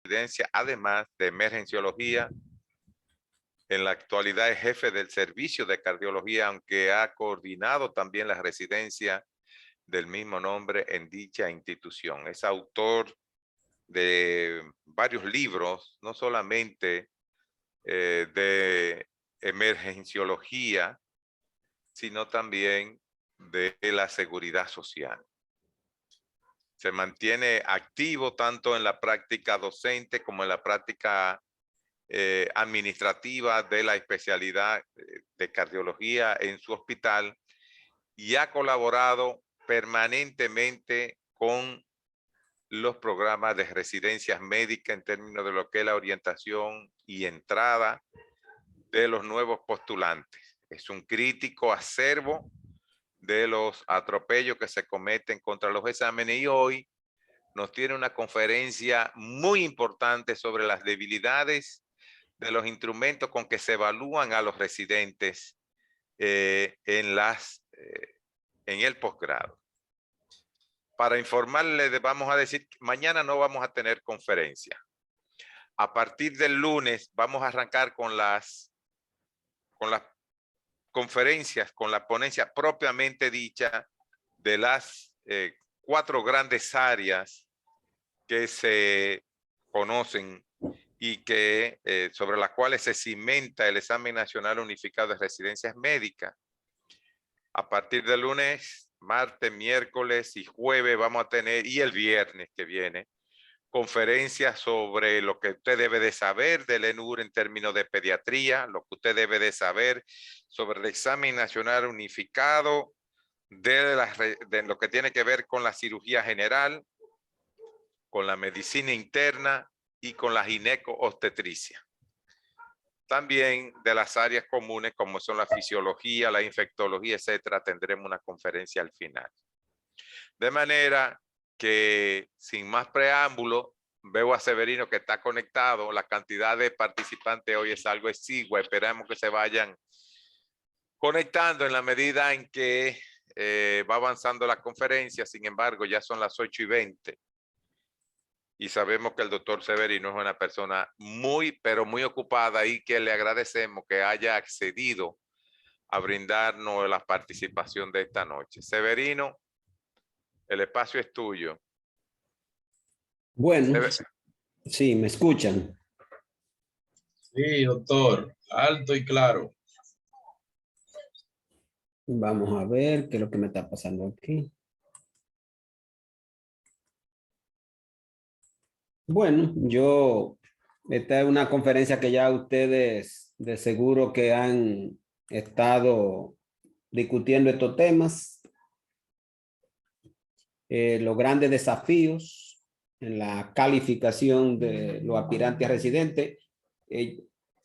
residencia, además de emergenciología. En la actualidad es jefe del servicio de cardiología, aunque ha coordinado también la residencia del mismo nombre en dicha institución. Es autor de varios libros, no solamente de emergenciología, sino también de la seguridad social. Se mantiene activo tanto en la práctica docente como en la práctica administrativa de la especialidad de cardiología en su hospital y ha colaborado permanentemente con los programas de residencias médicas en términos de lo que es la orientación y entrada de los nuevos postulantes. Es un crítico acervo de los atropellos que se cometen contra los exámenes y hoy nos tiene una conferencia muy importante sobre las debilidades de los instrumentos con que se evalúan a los residentes en el posgrado. Para informarle, vamos a decir, mañana no vamos a tener conferencia. A partir del lunes vamos a arrancar con las conferencias, con la ponencia propiamente dicha de las 4 grandes áreas que se conocen y que sobre las cuales se cimenta el examen nacional unificado de residencias médicas. A partir del lunes, martes, miércoles y jueves vamos a tener, y el viernes que viene, conferencias sobre lo que usted debe de saber del ENUR en términos de pediatría, lo que usted debe de saber sobre el examen nacional unificado, de lo que tiene que ver con la cirugía general, con la medicina interna y con la gineco-obstetricia. También de las áreas comunes como son la fisiología, la infectología, etcétera, tendremos una conferencia al final. De manera que sin más preámbulo, veo a Severino que está conectado. La cantidad de participantes hoy es algo exigua. Esperamos que se vayan conectando en la medida en que va avanzando la conferencia. Sin embargo, ya son las 8:20. Y sabemos que el doctor Severino es una persona muy, pero muy ocupada y que le agradecemos que haya accedido a brindarnos la participación de esta noche. Severino, el espacio es tuyo. Bueno, sí, ¿me escuchan? Sí, doctor, alto y claro. Vamos a ver qué es lo que me está pasando aquí. Bueno, esta es una conferencia que ya ustedes de seguro que han estado discutiendo estos temas. Los grandes desafíos en la calificación de los aspirantes a residentes.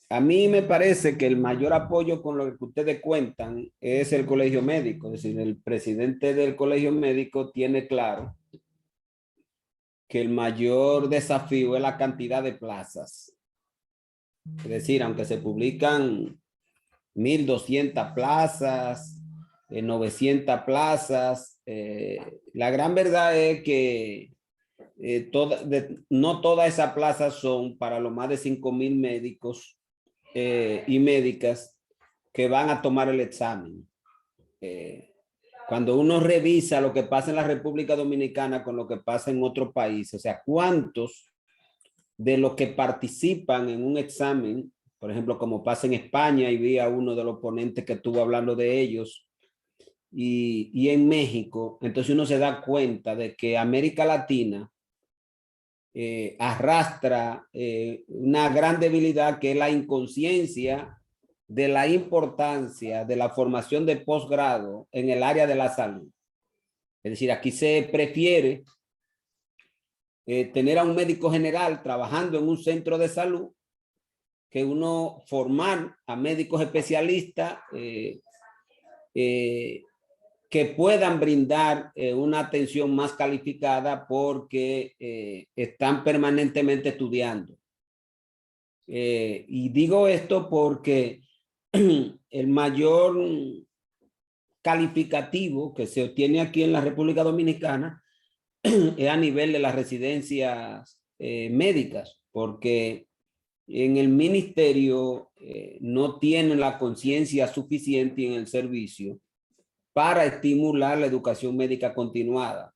A mí me parece que el mayor apoyo con lo que ustedes cuentan es el colegio médico. Es decir, el presidente del colegio médico tiene claro que el mayor desafío es la cantidad de plazas. Es decir, aunque se publican 1,200 plazas, 900 plazas, la gran verdad es que no todas esas plazas son para los más de 5,000 médicos y médicas que van a tomar el examen. Cuando uno revisa lo que pasa en la República Dominicana con lo que pasa en otros países, o sea, cuántos de los que participan en un examen, por ejemplo, como pasa en España, y vi a uno de los ponentes que estuvo hablando de ellos, y en México, entonces uno se da cuenta de que América Latina arrastra una gran debilidad que es la inconsciencia de la importancia de la formación de posgrado en el área de la salud. Es decir, aquí se prefiere tener a un médico general trabajando en un centro de salud que uno formar a médicos especialistas que puedan brindar una atención más calificada porque están permanentemente estudiando. Y digo esto porque el mayor calificativo que se obtiene aquí en la República Dominicana es a nivel de las residencias médicas. porque en el ministerio no tienen la conciencia suficiente en el servicio para estimular la educación médica continuada,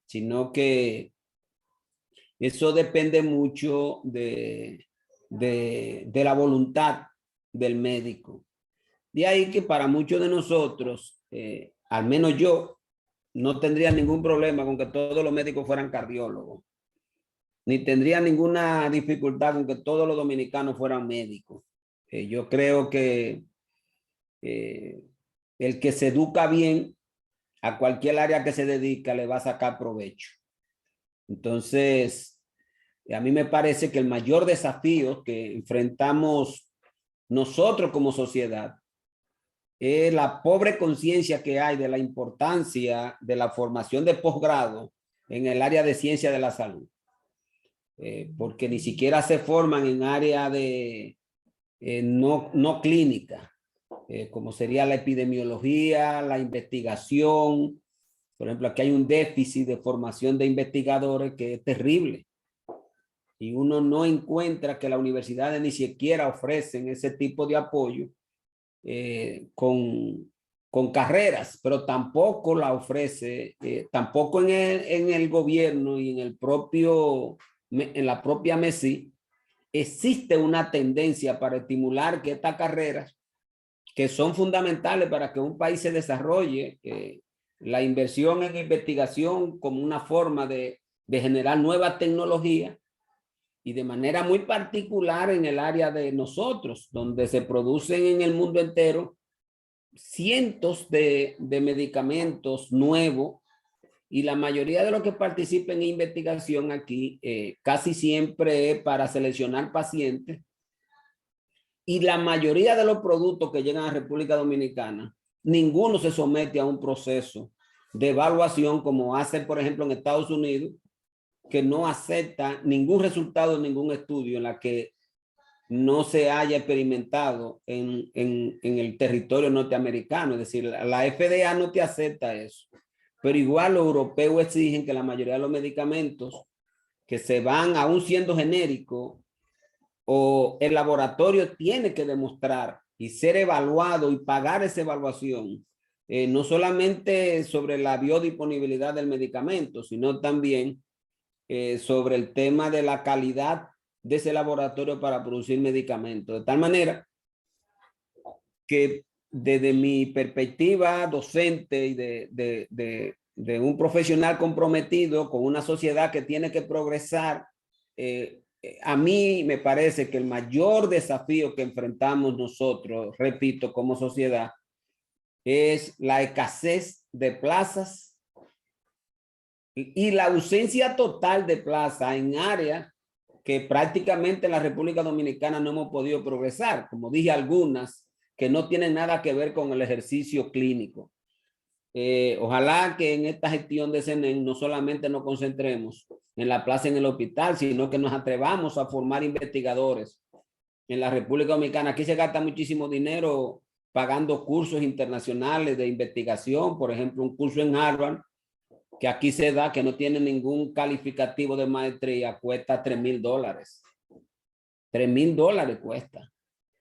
sino que eso depende mucho de la voluntad del médico. De ahí que para muchos de nosotros, al menos yo, no tendría ningún problema con que todos los médicos fueran cardiólogos, ni tendría ninguna dificultad con que todos los dominicanos fueran médicos. Yo creo que el que se educa bien a cualquier área que se dedica le va a sacar provecho. Entonces, a mí me parece que el mayor desafío que enfrentamos nosotros como sociedad es la pobre conciencia que hay de la importancia de la formación de posgrado en el área de ciencia de la salud. Porque ni siquiera se forman en área de no clínica, como sería la epidemiología, la investigación. Por ejemplo, aquí hay un déficit de formación de investigadores que es terrible. Y uno no encuentra que las universidades ni siquiera ofrecen ese tipo de apoyo con carreras, pero tampoco la ofrece, tampoco en el gobierno y en la propia MESI existe una tendencia para estimular que estas carreras, que son fundamentales para que un país se desarrolle, la inversión en investigación como una forma de generar nuevas tecnologías, y de manera muy particular en el área de nosotros, donde se producen en el mundo entero cientos de medicamentos nuevos, y la mayoría de los que participan en investigación aquí casi siempre es para seleccionar pacientes, y la mayoría de los productos que llegan a República Dominicana, ninguno se somete a un proceso de evaluación como hacen, por ejemplo, en Estados Unidos, que no acepta ningún resultado de ningún estudio en la que no se haya experimentado en el territorio norteamericano. Es decir, la FDA no te acepta eso. Pero igual los europeos exigen que la mayoría de los medicamentos que se van, aún siendo genéricos, o el laboratorio tiene que demostrar y ser evaluado y pagar esa evaluación, no solamente sobre la biodisponibilidad del medicamento, sino también sobre el tema de la calidad de ese laboratorio para producir medicamentos. De tal manera que desde mi perspectiva docente y de un profesional comprometido con una sociedad que tiene que progresar, a mí me parece que el mayor desafío que enfrentamos nosotros, repito, como sociedad, es la escasez de plazas y la ausencia total de plaza en áreas que prácticamente en la República Dominicana no hemos podido progresar. Como dije, algunas que no tienen nada que ver con el ejercicio clínico. Ojalá que en esta gestión de CENEN no solamente nos concentremos en la plaza en el hospital, sino que nos atrevamos a formar investigadores en la República Dominicana. Aquí se gasta muchísimo dinero pagando cursos internacionales de investigación. Por ejemplo, un curso en Harvard que aquí se da, que no tiene ningún calificativo de maestría, cuesta $3,000. $3,000 cuesta.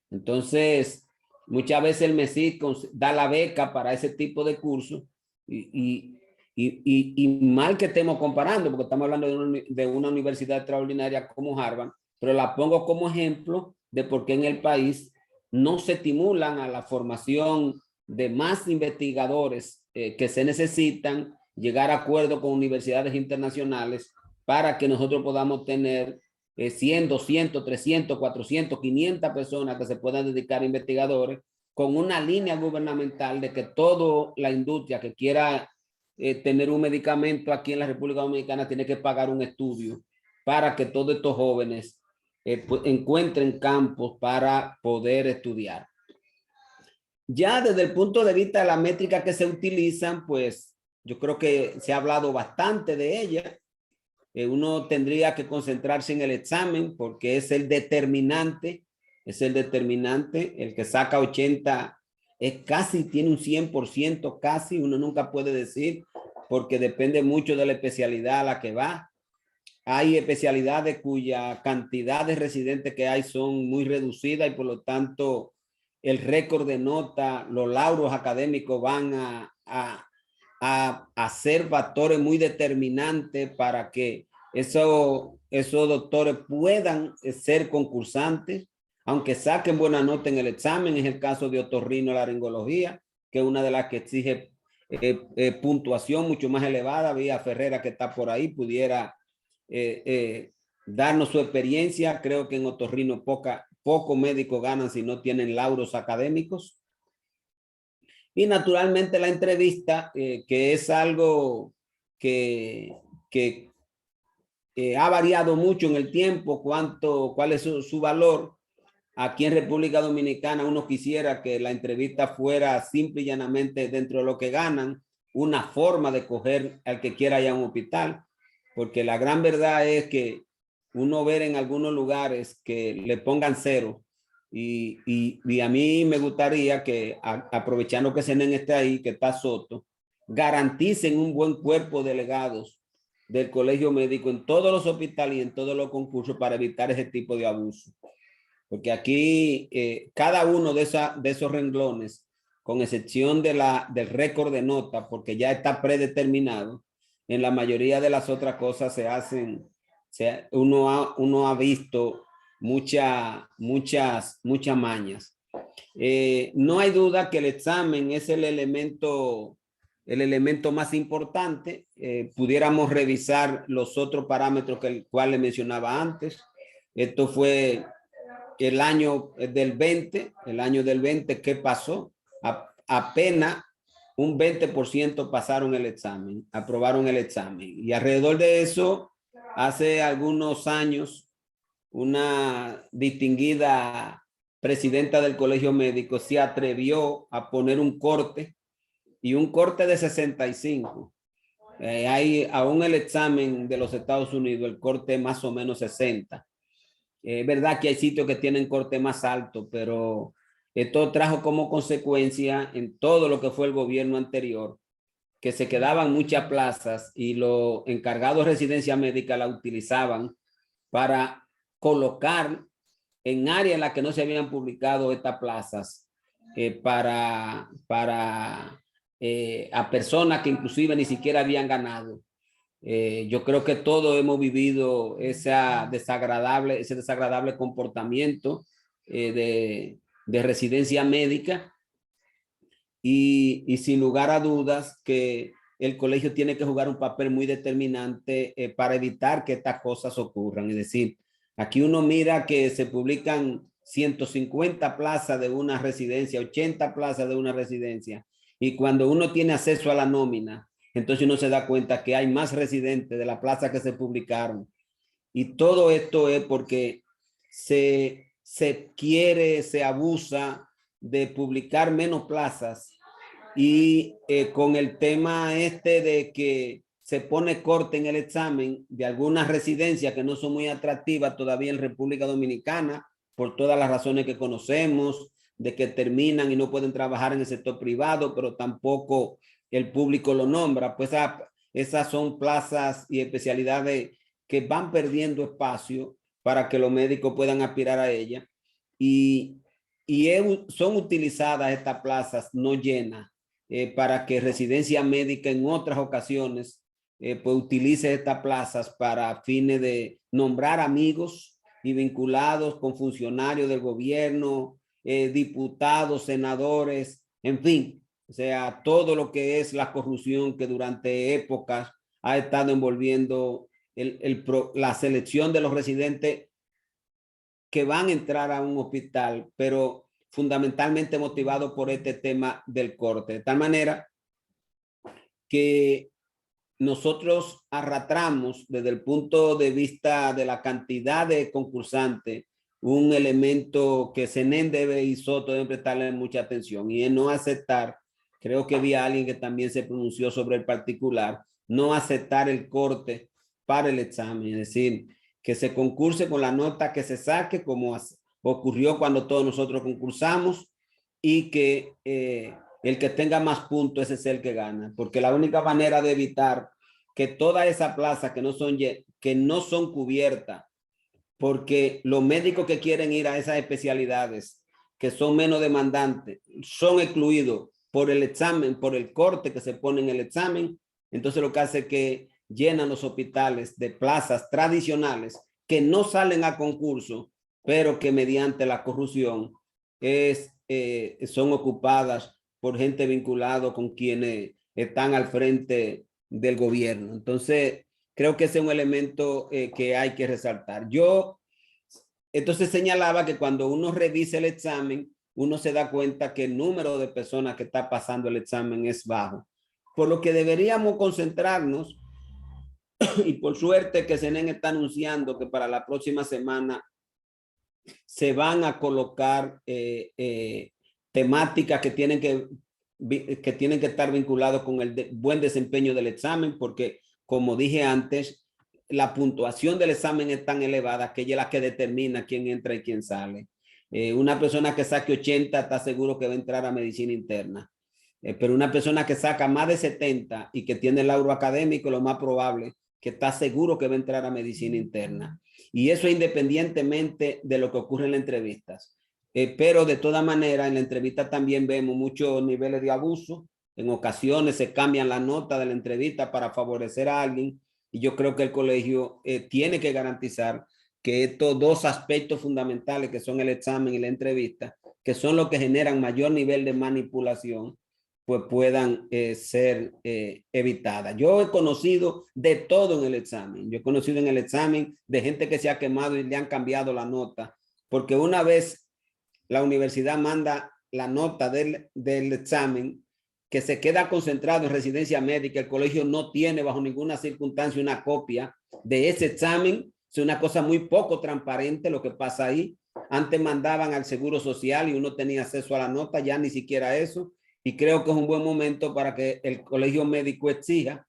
Entonces, muchas veces el MESI da la beca para ese tipo de cursos, y mal que estemos comparando, porque estamos hablando de una universidad extraordinaria como Harvard, pero la pongo como ejemplo de por qué en el país no se estimulan a la formación de más investigadores que se necesitan, llegar a acuerdos con universidades internacionales para que nosotros podamos tener 100, 200, 300, 400, 500 personas que se puedan dedicar a investigadores, con una línea gubernamental de que toda la industria que quiera tener un medicamento aquí en la República Dominicana tiene que pagar un estudio para que todos estos jóvenes encuentren campos para poder estudiar. Ya desde el punto de vista de la métrica que se utilizan, pues yo creo que se ha hablado bastante de ella. Uno tendría que concentrarse en el examen porque es el determinante, el que saca 80, es casi, tiene un 100%, casi, uno nunca puede decir, porque depende mucho de la especialidad a la que va. hay especialidades cuya cantidad de residentes que hay son muy reducidas y por lo tanto el récord de nota, los lauros académicos van a ser factores muy determinantes para que esos doctores puedan ser concursantes, aunque saquen buena nota en el examen. Es el caso de otorrinolaringología, que es una de las que exige puntuación mucho más elevada. Vía Ferrera, que está por ahí, pudiera darnos su experiencia. Creo que en otorrino pocos médicos ganan si no tienen lauros académicos. Y naturalmente la entrevista, que es algo que ha variado mucho en el tiempo, cuál es su valor. Aquí en República Dominicana uno quisiera que la entrevista fuera simple y llanamente dentro de lo que ganan, una forma de coger al que quiera ir a un hospital, porque la gran verdad es que uno ver en algunos lugares que le pongan cero y a mí me gustaría que, aprovechando que Senen está ahí, que está Soto, garanticen un buen cuerpo de delegados del colegio médico en todos los hospitales y en todos los concursos para evitar ese tipo de abuso. Porque aquí cada uno de esos renglones, con excepción del récord de nota, porque ya está predeterminado, en la mayoría de las otras cosas se hacen, uno ha visto muchas mañas. No hay duda que el examen es el elemento más importante. Pudiéramos revisar los otros parámetros que el cual le mencionaba antes. Esto fue el año del 20, ¿qué pasó? Apenas un 20% pasaron el examen, aprobaron el examen. Y alrededor de eso, hace algunos años, una distinguida presidenta del colegio médico se atrevió a poner un corte, y un corte de 65. Hay aún el examen de los Estados Unidos, el corte más o menos 60. Es verdad que hay sitios que tienen corte más alto, pero esto trajo como consecuencia en todo lo que fue el gobierno anterior, que se quedaban muchas plazas y los encargados de residencia médica la utilizaban para colocar en áreas en las que no se habían publicado estas plazas a personas que inclusive ni siquiera habían ganado. Yo creo que todos hemos vivido ese desagradable comportamiento de residencia médica y sin lugar a dudas que el colegio tiene que jugar un papel muy determinante para evitar que estas cosas ocurran. Es decir, aquí uno mira que se publican 150 plazas de una residencia, 80 plazas de una residencia, y cuando uno tiene acceso a la nómina, entonces uno se da cuenta que hay más residentes de la plaza que se publicaron. Y todo esto es porque se abusa de publicar menos plazas y con el tema de que se pone corte en el examen de algunas residencias que no son muy atractivas todavía en República Dominicana, por todas las razones que conocemos, de que terminan y no pueden trabajar en el sector privado, pero tampoco el público lo nombra. Pues esas son plazas y especialidades que van perdiendo espacio para que los médicos puedan aspirar a ella. Y son utilizadas estas plazas no llenas para que residencia médica en otras ocasiones pues utilice estas plazas para fines de nombrar amigos y vinculados con funcionarios del gobierno, diputados, senadores, en fin. O sea, todo lo que es la corrupción que durante épocas ha estado envolviendo la selección de los residentes que van a entrar a un hospital, pero fundamentalmente motivado por este tema del corte. De tal manera que nosotros arrastramos desde el punto de vista de la cantidad de concursantes un elemento que Senen debe y Soto deben prestarle mucha atención, y es no aceptar. Creo que vi a alguien que también se pronunció sobre el particular, no aceptar el corte para el examen, es decir, que se concurse con la nota que se saque, como ocurrió cuando todos nosotros concursamos, y que el que tenga más puntos ese es el que gana, porque la única manera de evitar que todas esas plazas que no son que no son cubiertas, porque los médicos que quieren ir a esas especialidades que son menos demandantes son excluidos por el examen, por el corte que se pone en el examen. Entonces lo que hace es que llenan los hospitales de plazas tradicionales que no salen a concurso, pero que mediante la corrupción son ocupadas por gente vinculada con quienes están al frente del gobierno. Entonces, creo que ese es un elemento que hay que resaltar. Yo, entonces señalaba que cuando uno revisa el examen, uno se da cuenta que el número de personas que está pasando el examen es bajo. Por lo que deberíamos concentrarnos, y por suerte que CENEN está anunciando que para la próxima semana se van a colocar temáticas que tienen que estar vinculados con el buen desempeño del examen, porque como dije antes, la puntuación del examen es tan elevada que ella es la que determina quién entra y quién sale. Una persona que saque 80 está seguro que va a entrar a medicina interna, pero una persona que saca más de 70 y que tiene el laudo académico, lo más probable que está seguro que va a entrar a medicina interna. Y eso independientemente de lo que ocurre en las entrevistas. Pero de todas maneras, en la entrevista también vemos muchos niveles de abuso. En ocasiones se cambian la nota de la entrevista para favorecer a alguien. Y yo creo que el colegio tiene que garantizar que estos dos aspectos fundamentales, que son el examen y la entrevista, que son los que generan mayor nivel de manipulación, pues puedan ser evitadas. Yo he conocido de todo en el examen. Yo he conocido en el examen de gente que se ha quemado y le han cambiado la nota, porque una vez la universidad manda la nota del examen que se queda concentrado en residencia médica, el colegio no tiene bajo ninguna circunstancia una copia de ese examen. Es una cosa muy poco transparente lo que pasa ahí. Antes mandaban al Seguro Social y uno tenía acceso a la nota, ya ni siquiera eso. Y creo que es un buen momento para que el colegio médico exija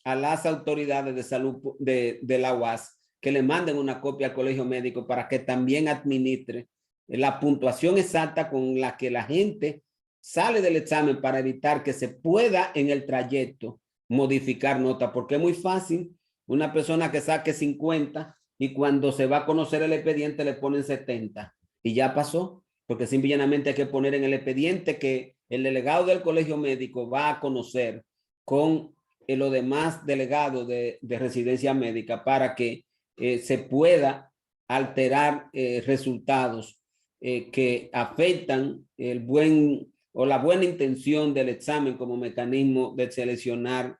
a las autoridades de salud de la UAS que le manden una copia al colegio médico para que también administre la puntuación exacta con la que la gente sale del examen, para evitar que se pueda en el trayecto modificar nota, porque es muy fácil una persona que saque 50 y cuando se va a conocer el expediente le ponen 70 y ya pasó, porque simplemente hay que poner en el expediente que el delegado del colegio médico va a conocer con los demás delegados de residencia médica para que se pueda alterar resultados que afectan el buen o la buena intención del examen como mecanismo de seleccionar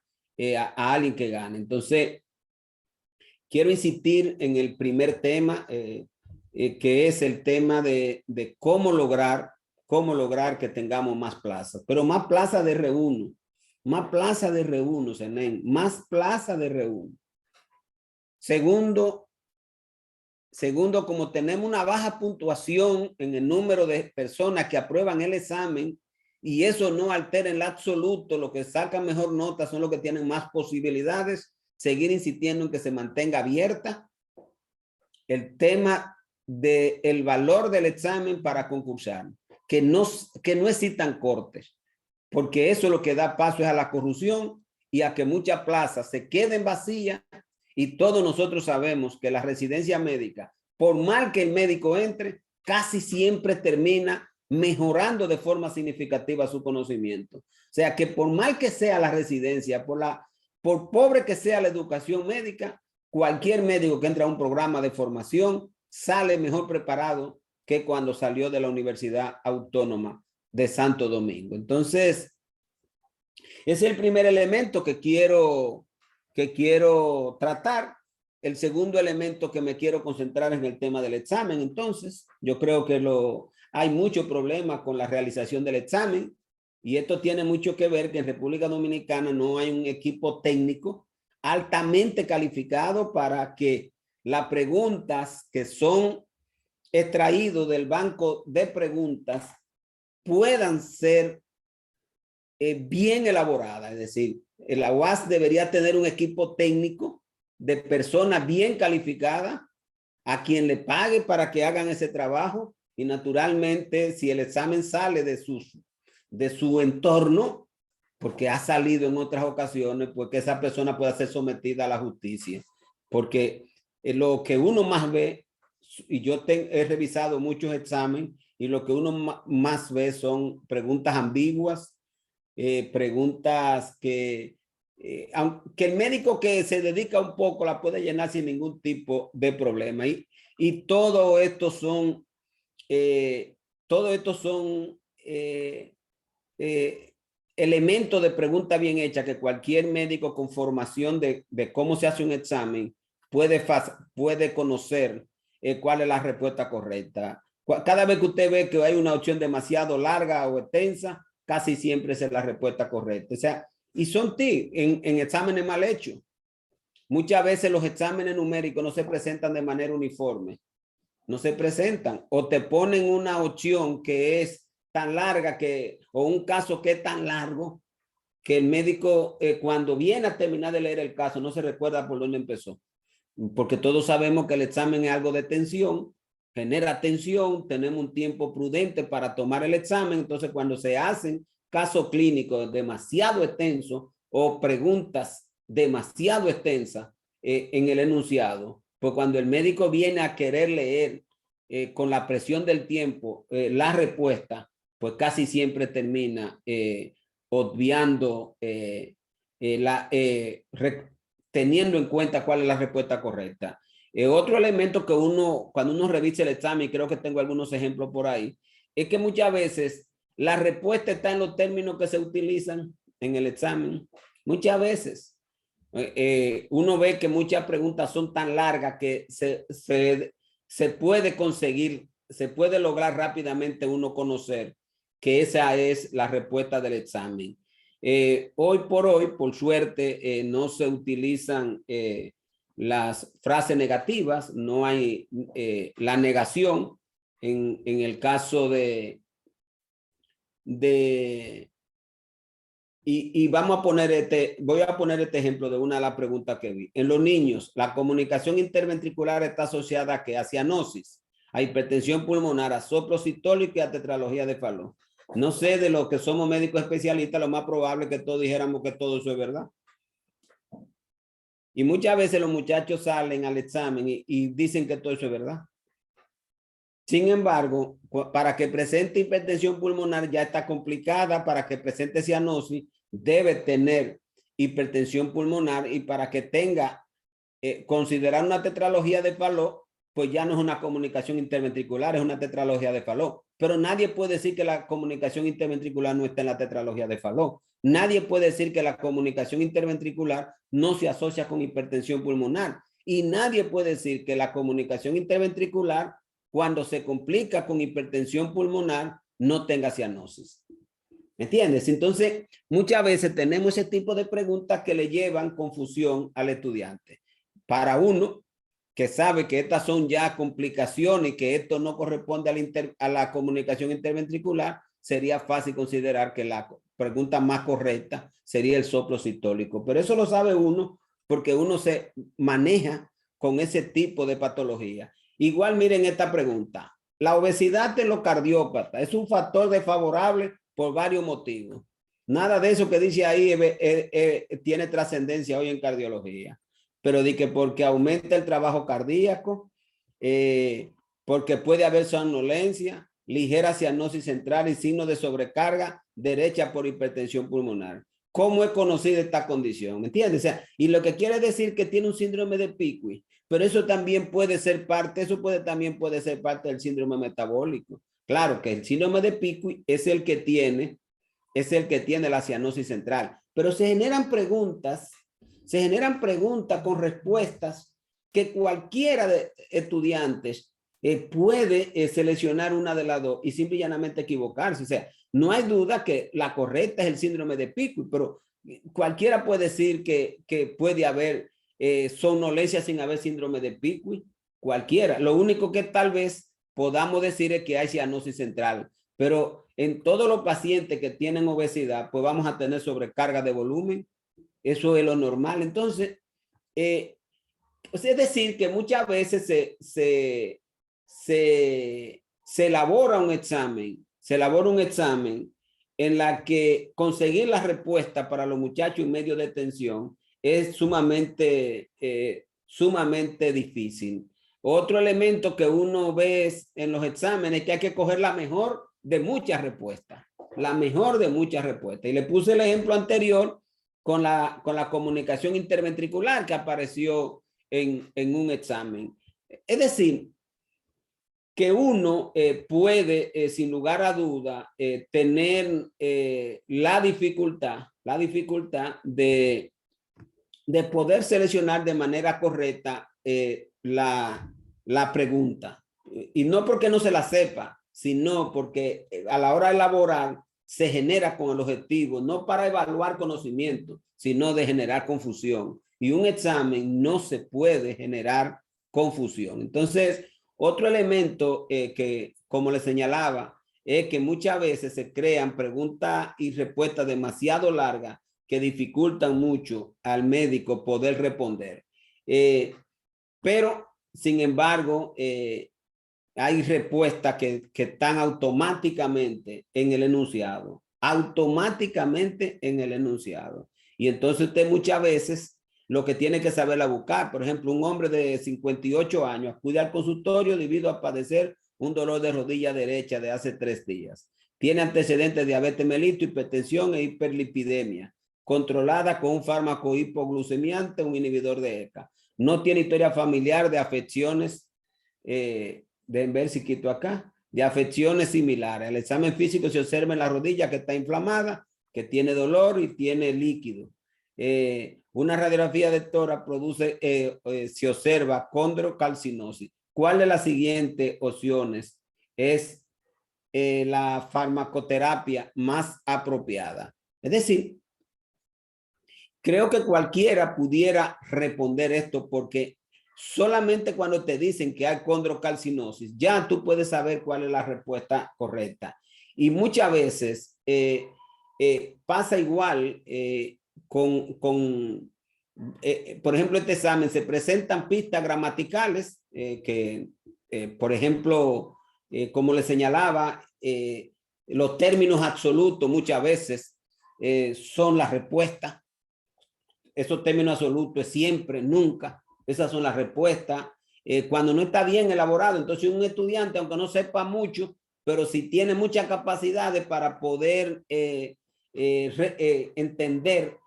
a alguien que gane. Entonces, quiero insistir en el primer tema, que es el tema de cómo lograr que tengamos más plazas, pero más plazas de R1, más plazas de R1, CENEN, más plazas de R1. Segundo, como tenemos una baja puntuación en el número de personas que aprueban el examen, y eso no altera en lo absoluto, lo que sacan mejor nota son los que tienen más posibilidades, seguir insistiendo en que se mantenga abierta el tema del valor del examen para concursar, que no existan cortes, porque eso lo que da paso es a la corrupción y a que muchas plazas se queden vacías. Y todos nosotros sabemos que la residencia médica, por mal que el médico entre, casi siempre termina mejorando de forma significativa su conocimiento. O sea que por mal que sea la residencia, por pobre que sea la educación médica, cualquier médico que entra a un programa de formación sale mejor preparado que cuando salió de la Universidad Autónoma de Santo Domingo. Entonces, ese es el primer elemento que quiero tratar. El segundo elemento que me quiero concentrar es en el tema del examen. Entonces, yo creo que hay mucho problema con la realización del examen, y esto tiene mucho que ver que en República Dominicana no hay un equipo técnico altamente calificado para que las preguntas que son extraídas del banco de preguntas puedan ser bien elaboradas. Es decir, la UAS debería tener un equipo técnico de personas bien calificadas a quien le pague para que hagan ese trabajo, y naturalmente si el examen sale de su entorno, porque ha salido en otras ocasiones, pues que esa persona pueda ser sometida a la justicia porque lo que uno más ve, y yo he revisado muchos exámenes, y lo que uno más ve son preguntas ambiguas, preguntas que, aunque el médico que se dedica un poco la puede llenar sin ningún tipo de problema. Y todo esto son, elementos de pregunta bien hecha que cualquier médico con formación de cómo se hace un examen puede conocer cuál es la respuesta correcta. Cada vez que usted ve que hay una opción demasiado larga o extensa, casi siempre esa es la respuesta correcta. O sea, y son en exámenes mal hechos. Muchas veces los exámenes numéricos no se presentan de manera uniforme. No se presentan. O te ponen una opción que es tan larga o un caso que es tan largo que el médico cuando viene a terminar de leer el caso no se recuerda por dónde empezó. Porque todos sabemos que el examen es algo de tensión, genera tensión, tenemos un tiempo prudente para tomar el examen. Entonces, cuando se hacen casos clínicos demasiado extensos o preguntas demasiado extensas en el enunciado, pues cuando el médico viene a querer leer con la presión del tiempo la respuesta, pues casi siempre termina obviando teniendo en cuenta cuál es la respuesta correcta. Otro elemento que cuando uno revisa el examen, y creo que tengo algunos ejemplos por ahí, es que muchas veces la respuesta está en los términos que se utilizan en el examen. Muchas veces uno ve que muchas preguntas son tan largas que se puede conseguir, se puede lograr rápidamente uno conocer que esa es la respuesta del examen. Hoy por hoy, por suerte, no se utilizan las frases negativas, no hay la negación en el caso y vamos a poner voy a poner este ejemplo de una de las preguntas que vi. En los niños, la comunicación interventricular está asociada a cianosis, a hipertensión pulmonar, a soplo sistólico y a tetralogía de Fallot. No sé, de los que somos médicos especialistas, lo más probable es que todos dijéramos que todo eso es verdad. Y muchas veces los muchachos salen al examen y dicen que todo eso es verdad. Sin embargo, para que presente hipertensión pulmonar ya está complicada, para que presente cianosis debe tener hipertensión pulmonar, y para que tenga, considerar una tetralogía de Fallot, pues ya no es una comunicación interventricular, es una tetralogía de Fallot. Pero nadie puede decir que la comunicación interventricular no está en la tetralogía de Fallot. Nadie puede decir que la comunicación interventricular no se asocia con hipertensión pulmonar. Y nadie puede decir que la comunicación interventricular, cuando se complica con hipertensión pulmonar, no tenga cianosis. ¿Me entiendes? Entonces, muchas veces tenemos ese tipo de preguntas que le llevan confusión al estudiante. Para uno que sabe que estas son ya complicaciones y que esto no corresponde a la comunicación interventricular, sería fácil considerar que la pregunta más correcta sería el soplo sistólico. Pero eso lo sabe uno porque uno se maneja con ese tipo de patología. Igual miren esta pregunta. La obesidad en los cardiópatas es un factor desfavorable por varios motivos. Nada de eso que dice ahí tiene trascendencia hoy en cardiología. Pero di que porque aumenta el trabajo cardíaco, porque puede haber somnolencia, ligera cianosis central y signo de sobrecarga derecha por hipertensión pulmonar. ¿Cómo es conocida esta condición? ¿Me entiendes? O sea, y lo que quiere decir que tiene un síndrome de Piqui, pero eso también puede ser parte, también puede ser parte del síndrome metabólico. Claro que el síndrome de Piqui es el que tiene la cianosis central, pero se generan preguntas con respuestas que cualquiera de estudiantes puede seleccionar una de las dos y simple y llanamente equivocarse. O sea, no hay duda que la correcta es el síndrome de Piqui, pero cualquiera puede decir que puede haber somnolencia sin haber síndrome de Piqui. Cualquiera. Lo único que tal vez podamos decir es que hay cianosis central, pero en todos los pacientes que tienen obesidad, pues vamos a tener sobrecarga de volumen. Eso es lo normal. Entonces, es decir, que muchas veces se elabora un examen, en la que conseguir la respuesta para los muchachos en medio de tensión es sumamente sumamente difícil. Otro elemento que uno ve en los exámenes es que hay que coger la mejor de muchas respuestas. La mejor de muchas respuestas. Y le puse el ejemplo anterior con la comunicación interventricular que apareció en un examen. Es decir, que uno puede, sin lugar a duda, tener la dificultad de poder seleccionar de manera correcta la pregunta. Y no porque no se la sepa, sino porque a la hora de elaborar se genera con el objetivo, no para evaluar conocimiento, sino de generar confusión. Y un examen no se puede generar confusión. Entonces, otro elemento que, como le señalaba, es que muchas veces se crean preguntas y respuestas demasiado largas que dificultan mucho al médico poder responder. Pero, sin embargo, hay respuestas que están automáticamente en el enunciado. Automáticamente en el enunciado. Y entonces usted muchas veces lo que tiene que saberla buscar. Por ejemplo, un hombre de 58 años acude al consultorio debido a padecer un dolor de rodilla derecha de hace 3 días. Tiene antecedentes de diabetes mellitus, hipertensión e hiperlipidemia, controlada con un fármaco hipoglucemiante, un inhibidor de ECA. No tiene historia familiar de afecciones, deben ver si quito acá, de afecciones similares. El examen físico se observa en la rodilla que está inflamada, que tiene dolor y tiene líquido. Una radiografía de tórax produce, se observa condrocalcinosis. ¿Cuál de las siguientes opciones es la farmacoterapia más apropiada? Es decir, creo que cualquiera pudiera responder esto porque solamente cuando te dicen que hay condrocalcinosis, ya tú puedes saber cuál es la respuesta correcta. Y muchas veces pasa igual por ejemplo, este examen se presentan pistas gramaticales por ejemplo, como le señalaba, los términos absolutos muchas veces son la respuesta. Esos términos absolutos es siempre, nunca. Esas son las respuestas. Cuando no está bien elaborado, entonces un estudiante, aunque no sepa mucho, pero si tiene muchas capacidades para poder entender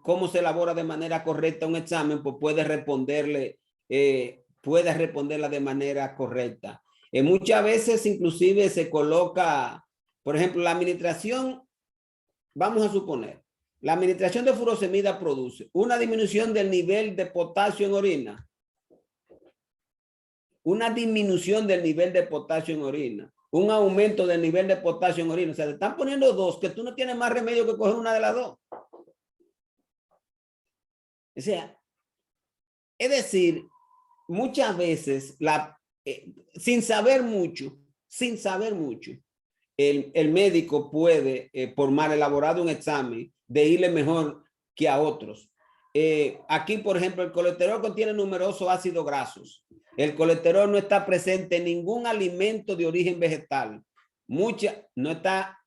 cómo se elabora de manera correcta un examen, pues puede responderla de manera correcta. Muchas veces inclusive se coloca, por ejemplo, la administración, vamos a suponer, la administración de furosemida produce una disminución del nivel de potasio en orina. Una disminución del nivel de potasio en orina. Un aumento del nivel de potasio en orina. O sea, te están poniendo dos que tú no tienes más remedio que coger una de las dos. O sea, es decir, muchas veces, sin saber mucho, el médico puede, por mal elaborado un examen, de irle mejor que a otros. Aquí, por ejemplo, el colesterol contiene numerosos ácidos grasos. El colesterol no está presente en ningún alimento de origen vegetal. No está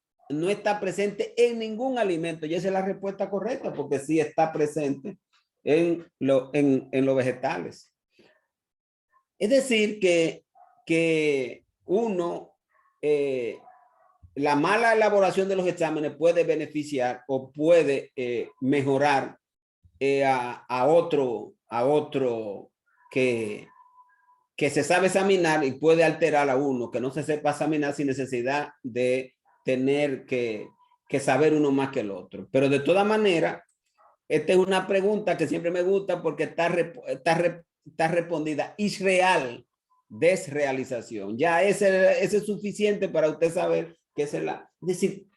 presente en ningún alimento. Y esa es la respuesta correcta, porque sí está presente en los vegetales. Es decir, que uno, la mala elaboración de los exámenes puede beneficiar o puede mejorar a otro que se sabe examinar y puede alterar a uno que no se sepa examinar sin necesidad de tener que saber uno más que el otro. Pero de todas maneras, esta es una pregunta que siempre me gusta porque está respondida. Es real, desrealización. Ya ese es suficiente para usted saber que es la... Es decir,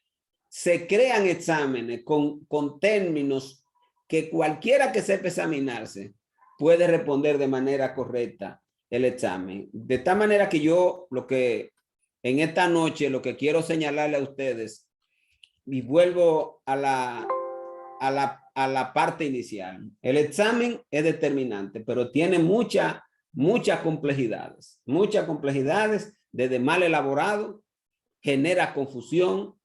se crean exámenes con términos que cualquiera que sepa examinarse puede responder de manera correcta el examen. De tal manera que yo en esta noche lo que quiero señalarle a ustedes, y vuelvo a la parte inicial. El examen es determinante, pero tiene muchas complejidades. Muchas complejidades, desde mal elaborado, genera confusión,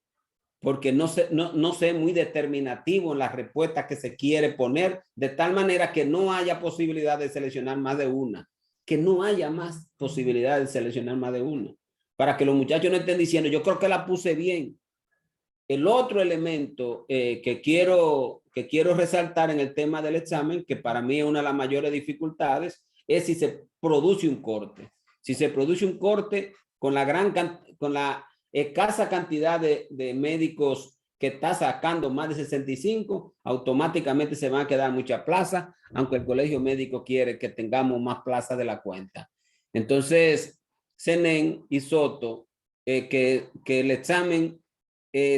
porque no sé muy determinativo en la respuesta que se quiere poner, de tal manera que no haya posibilidad de seleccionar más de una, que no haya más posibilidad de seleccionar más de una, para que los muchachos no estén diciendo, yo creo que la puse bien. El otro elemento que quiero resaltar en el tema del examen, que para mí es una de las mayores dificultades, es si se produce un corte. Si se produce un corte con la escasa cantidad de médicos que está sacando más de 65, automáticamente se van a quedar muchas plazas, aunque el colegio médico quiere que tengamos más plazas de la cuenta. Entonces, Senen y Soto, que el examen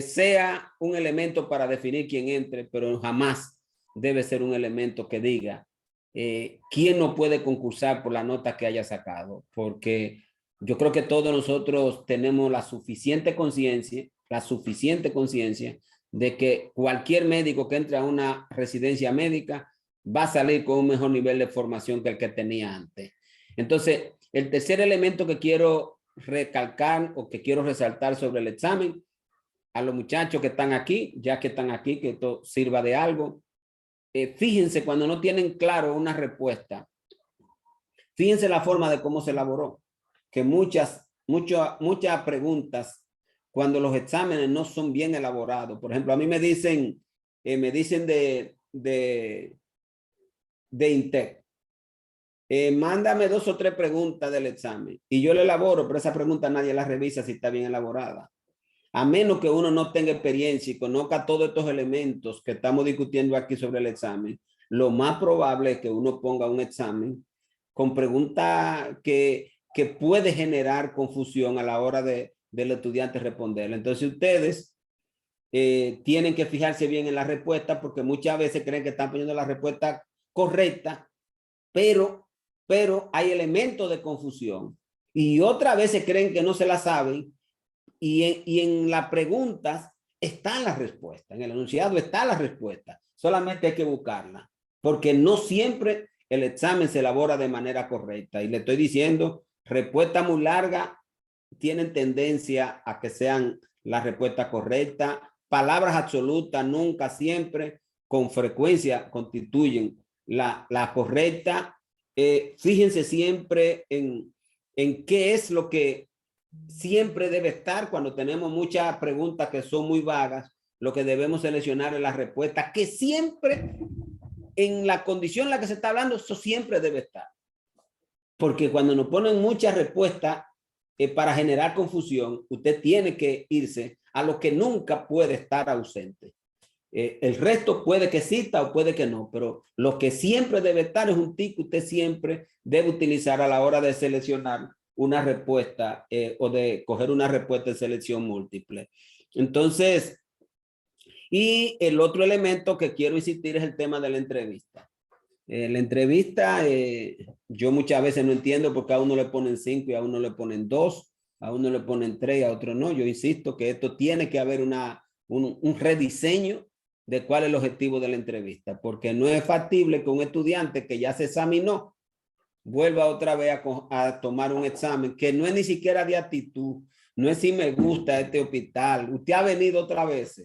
sea un elemento para definir quién entre, pero jamás debe ser un elemento que diga quién no puede concursar por la nota que haya sacado, porque yo creo que todos nosotros tenemos la suficiente conciencia de que cualquier médico que entre a una residencia médica va a salir con un mejor nivel de formación que el que tenía antes. Entonces, el tercer elemento que quiero recalcar o que quiero resaltar sobre el examen, a los muchachos que están aquí, ya que están aquí, que esto sirva de algo, fíjense cuando no tienen claro una respuesta, fíjense la forma de cómo se elaboró, que muchas preguntas, cuando los exámenes no son bien elaborados, por ejemplo, a mí me dicen de INTEC, mándame 2 o 3 preguntas del examen, y yo le elaboro, pero esa pregunta nadie la revisa si está bien elaborada. A menos que uno no tenga experiencia y conozca todos estos elementos que estamos discutiendo aquí sobre el examen, lo más probable es que uno ponga un examen con preguntas que puede generar confusión a la hora del estudiante responder. Entonces ustedes tienen que fijarse bien en la respuesta, porque muchas veces creen que están poniendo la respuesta correcta, pero hay elementos de confusión. Y otras veces creen que no se la saben, y en las preguntas está la respuesta, en el enunciado está la respuesta, solamente hay que buscarla, porque no siempre el examen se elabora de manera correcta. Y le estoy diciendo, respuestas muy largas tienen tendencia a que sean la respuesta correcta. Palabras absolutas nunca, siempre, con frecuencia constituyen la correcta. Fíjense siempre en qué es lo que siempre debe estar cuando tenemos muchas preguntas que son muy vagas. Lo que debemos seleccionar es la respuesta que siempre, en la condición en la que se está hablando, eso siempre debe estar. Porque cuando nos ponen muchas respuestas para generar confusión, usted tiene que irse a lo que nunca puede estar ausente. El resto puede que exista o puede que no, pero lo que siempre debe estar es un tic que usted siempre debe utilizar a la hora de seleccionar una respuesta o de coger una respuesta de selección múltiple. Entonces, y el otro elemento que quiero insistir es el tema de la entrevista. La entrevista, yo muchas veces no entiendo por qué a uno le ponen 5 y a uno le ponen 2, a uno le ponen 3 y a otro no. Yo insisto que esto tiene que haber un rediseño de cuál es el objetivo de la entrevista, porque no es factible que un estudiante que ya se examinó vuelva otra vez a tomar un examen que no es ni siquiera de actitud, no es si me gusta este hospital, usted ha venido otra vez.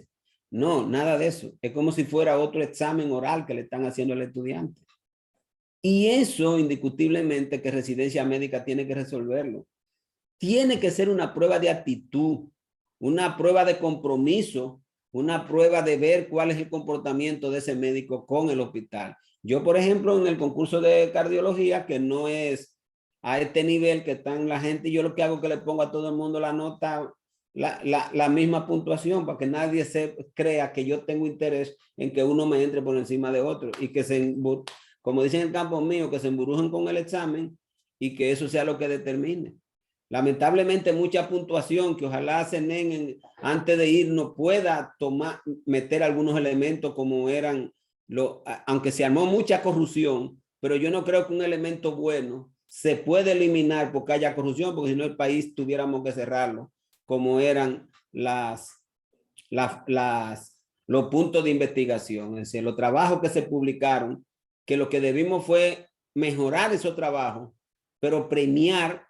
No, nada de eso. Es como si fuera otro examen oral que le están haciendo al estudiante. Y eso indiscutiblemente que residencia médica tiene que resolverlo. Tiene que ser una prueba de actitud, una prueba de compromiso, una prueba de ver cuál es el comportamiento de ese médico con el hospital. Yo, por ejemplo, en el concurso de cardiología, que no es a este nivel que están la gente, yo lo que hago es que le pongo a todo el mundo la nota, la misma puntuación, para que nadie se crea que yo tengo interés en que uno me entre por encima de otro y que como dicen en el campo mío, que se emburujen con el examen y que eso sea lo que determine. Lamentablemente mucha puntuación que ojalá CENEN antes de irnos pueda meter algunos elementos como eran, aunque se armó mucha corrupción, pero yo no creo que un elemento bueno se puede eliminar porque haya corrupción, porque si no el país tuviéramos que cerrarlo, como eran los puntos de investigación, es decir, los trabajos que se publicaron, que lo que debimos fue mejorar esos trabajos, pero premiar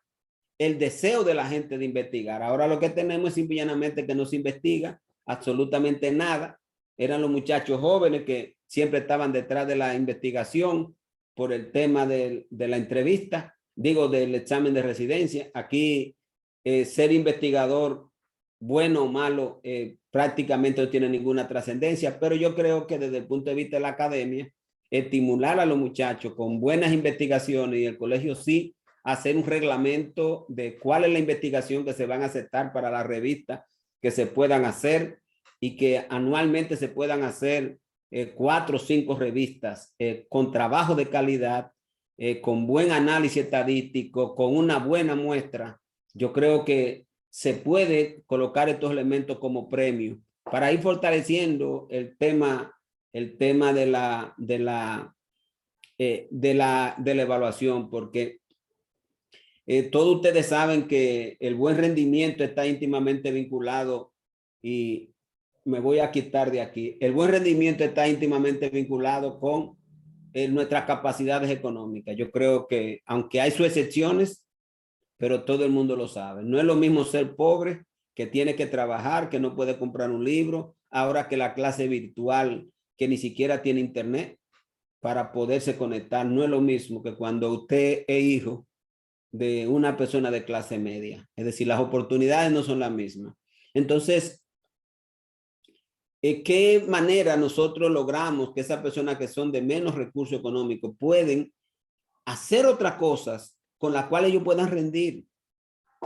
el deseo de la gente de investigar. Ahora lo que tenemos es simplemente que no se investiga absolutamente nada. Eran los muchachos jóvenes que siempre estaban detrás de la investigación por el tema de la entrevista, digo, del examen de residencia. Aquí ser investigador, bueno o malo, prácticamente no tiene ninguna trascendencia, pero yo creo que desde el punto de vista de la academia, estimular a los muchachos con buenas investigaciones y el colegio sí hacer un reglamento de cuál es la investigación que se van a aceptar para la revista que se puedan hacer y que anualmente se puedan hacer 4 o 5 revistas con trabajo de calidad, con buen análisis estadístico, con una buena muestra. Yo creo que se puede colocar estos elementos como premio para ir fortaleciendo el tema de la evaluación, porque todos ustedes saben que el buen rendimiento está íntimamente vinculado, y me voy a quitar de aquí, el buen rendimiento está íntimamente vinculado con nuestras capacidades económicas. Yo creo que aunque hay sus excepciones, pero todo el mundo lo sabe. No es lo mismo ser pobre, que tiene que trabajar, que no puede comprar un libro, ahora que la clase virtual, que ni siquiera tiene internet para poderse conectar. No es lo mismo que cuando usted es hijo de una persona de clase media. Es decir, las oportunidades no son las mismas. Entonces, ¿qué manera nosotros logramos que esas personas que son de menos recursos económicos pueden hacer otras cosas con las cuales ellos puedan rendir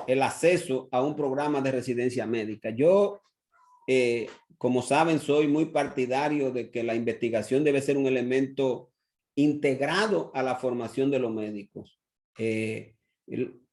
el acceso a un programa de residencia médica? Yo, como saben, soy muy partidario de que la investigación debe ser un elemento integrado a la formación de los médicos.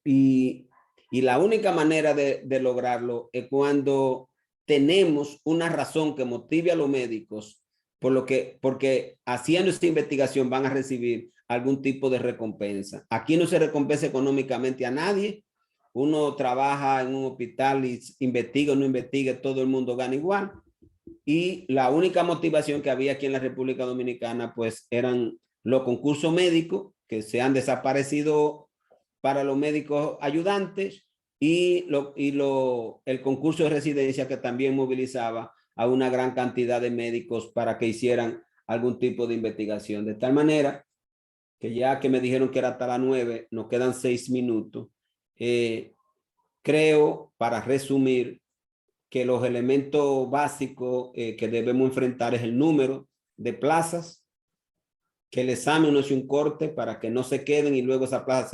Y la única manera de lograrlo es cuando tenemos una razón que motive a los médicos, porque haciendo esta investigación van a recibir algún tipo de recompensa. Aquí no se recompensa económicamente a nadie. Uno trabaja en un hospital y investiga o no investiga, todo el mundo gana igual. Y la única motivación que había aquí en la República Dominicana, pues eran los concursos médicos que se han desaparecido para los médicos ayudantes, y el concurso de residencia, que también movilizaba a una gran cantidad de médicos para que hicieran algún tipo de investigación. De tal manera que, ya que me dijeron que era hasta las 9, nos quedan 6 minutos. Creo, para resumir, que los elementos básicos que debemos enfrentar es el número de plazas, que el examen no es un corte para que no se queden y luego esas plazas